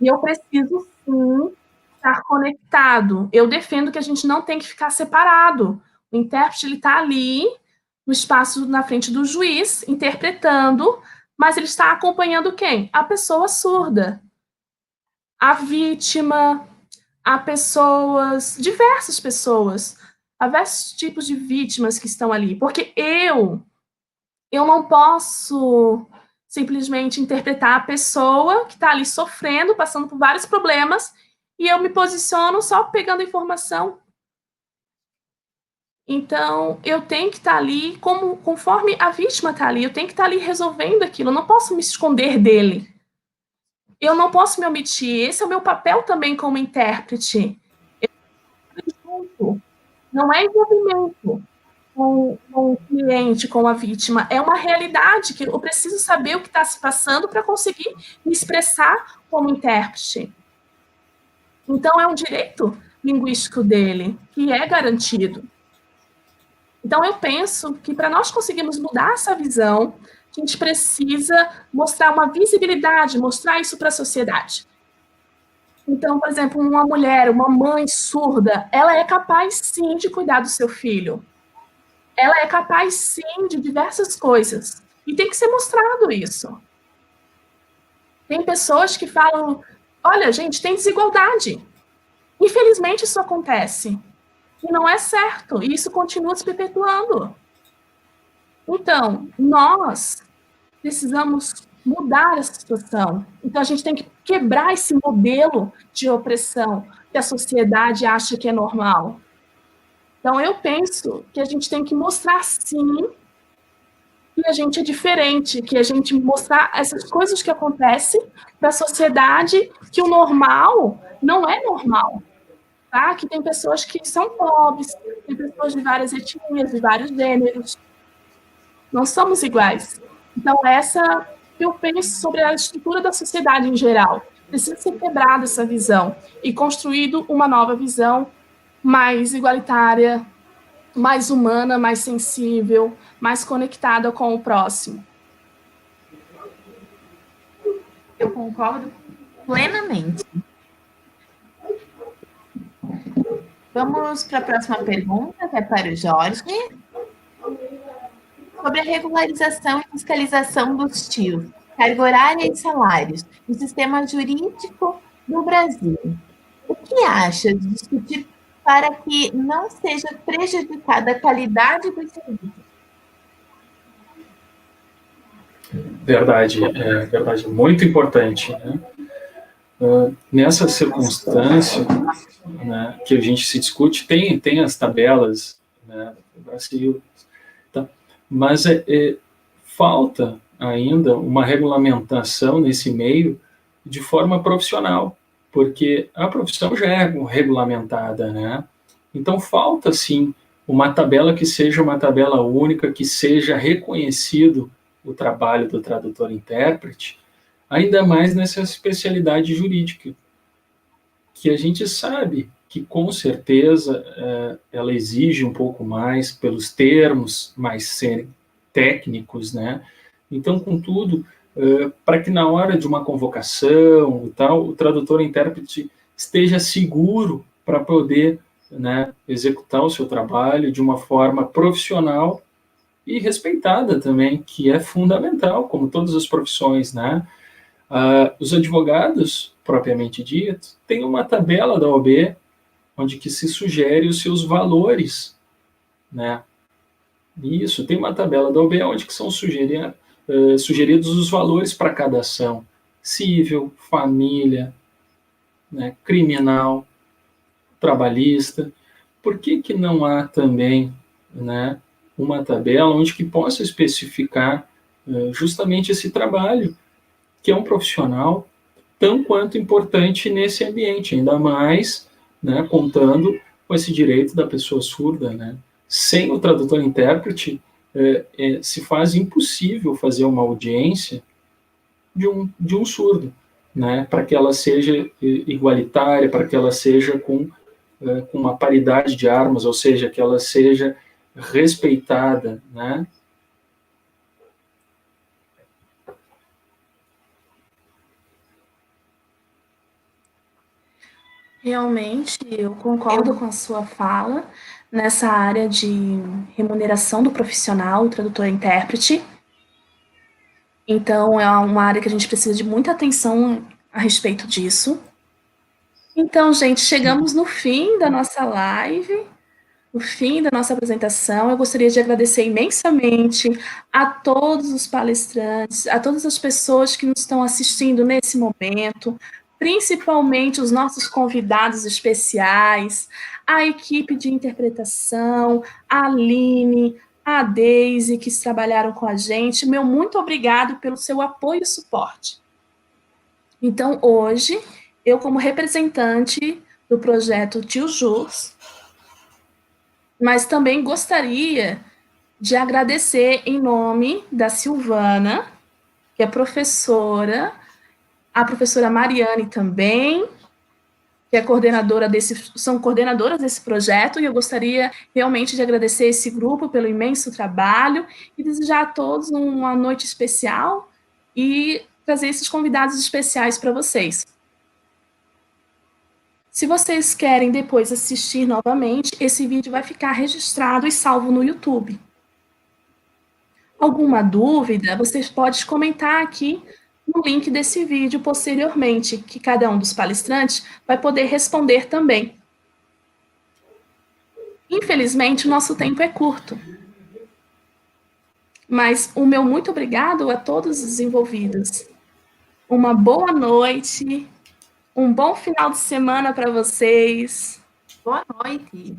e eu preciso, sim, estar conectado. Eu defendo que a gente não tem que ficar separado. O intérprete está ali, no espaço na frente do juiz, interpretando, mas ele está acompanhando quem? A pessoa surda. A vítima, a pessoas, diversas pessoas, há diversos tipos de vítimas que estão ali, porque eu não posso simplesmente interpretar a pessoa que está ali sofrendo, passando por vários problemas, e eu me posiciono só pegando informação. Então, eu tenho que estar ali, conforme a vítima está ali, eu tenho que estar ali resolvendo aquilo, eu não posso me esconder dele. Eu não posso me omitir, esse é o meu papel também como intérprete. Não é envolvimento com o cliente, com a vítima, é uma realidade que eu preciso saber o que está se passando para conseguir me expressar como intérprete. Então, é um direito linguístico dele, que é garantido. Então, eu penso que para nós conseguirmos mudar essa visão, a gente precisa mostrar uma visibilidade, mostrar isso para a sociedade. Então, por exemplo, uma mulher, uma mãe surda, ela é capaz, sim, de cuidar do seu filho. Ela é capaz, sim, de diversas coisas. E tem que ser mostrado isso. Tem pessoas que falam, olha, gente, tem desigualdade. Infelizmente, isso acontece. E não é certo. E isso continua se perpetuando. Então, nós precisamos mudar essa situação. Então, a gente tem que quebrar esse modelo de opressão que a sociedade acha que é normal. Então, eu penso que a gente tem que mostrar, sim, que a gente é diferente, que a gente mostrar essas coisas que acontecem para a sociedade, que o normal não é normal. Tá? Que tem pessoas que são pobres, tem pessoas de várias etnias, de vários gêneros. Não somos iguais. Então, essa eu penso sobre a estrutura da sociedade em geral. Precisa ser quebrada essa visão e construído uma nova visão mais igualitária, mais humana, mais sensível, mais conectada com o próximo. Eu concordo plenamente. Vamos para a próxima pergunta, que é para o Jorge. Sobre a regularização e fiscalização dos TIOs, carga horária e salários, no sistema jurídico do Brasil. O que acha de discutir para que não seja prejudicada a qualidade dos serviços? Verdade, verdade, muito importante, né? Nessa circunstância, né, que a gente se discute, tem as tabelas, né, do Brasil, tá? Mas falta ainda uma regulamentação nesse meio de forma profissional, porque a profissão já é regulamentada, né? Então falta, sim, uma tabela que seja uma tabela única, que seja reconhecido o trabalho do tradutor-intérprete, ainda mais nessa especialidade jurídica, que a gente sabe que, com certeza, ela exige um pouco mais pelos termos mais serem técnicos, né? Então, contudo, para que na hora de uma convocação e tal, o tradutor-intérprete esteja seguro para poder, né, executar o seu trabalho de uma forma profissional e respeitada também, que é fundamental, como todas as profissões, né? Os advogados, propriamente dito, têm uma tabela da OAB onde que se sugere os seus valores, né? Isso, tem uma tabela da OAB onde que são sugeridos os valores para cada ação: civil, família, né, criminal, trabalhista. Por que que não há também, né, uma tabela onde que possa especificar justamente esse trabalho, que é um profissional tão quanto importante nesse ambiente, ainda mais, né, contando com esse direito da pessoa surda, né? Sem o tradutor-intérprete, se faz impossível fazer uma audiência de um surdo, né? Para que ela seja igualitária, para que ela seja com uma paridade de armas, ou seja, que ela seja respeitada, né? Realmente, eu concordo com a sua fala nessa área de remuneração do profissional, tradutor e intérprete. Então, é uma área que a gente precisa de muita atenção a respeito disso. Então, gente, chegamos no fim da nossa live, no fim da nossa apresentação. Eu gostaria de agradecer imensamente a todos os palestrantes, a todas as pessoas que nos estão assistindo nesse momento, principalmente os nossos convidados especiais, a equipe de interpretação, a Aline, a Daisy, que trabalharam com a gente. Meu muito obrigado pelo seu apoio e suporte. Então, hoje, eu, como representante do projeto Tio Jus, mas também gostaria de agradecer em nome da Silvana, que é professora, a professora Mariane também, que é são coordenadoras desse projeto, e eu gostaria realmente de agradecer esse grupo pelo imenso trabalho e desejar a todos uma noite especial e trazer esses convidados especiais para vocês. Se vocês querem depois assistir novamente, esse vídeo vai ficar registrado e salvo no YouTube. Alguma dúvida, vocês podem comentar aqui no link desse vídeo posteriormente, que cada um dos palestrantes vai poder responder também. Infelizmente, o nosso tempo é curto. Mas o meu muito obrigado a todos os envolvidos. Uma boa noite, um bom final de semana para vocês. Boa noite.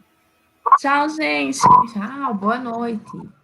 Tchau, gente. Tchau, boa noite.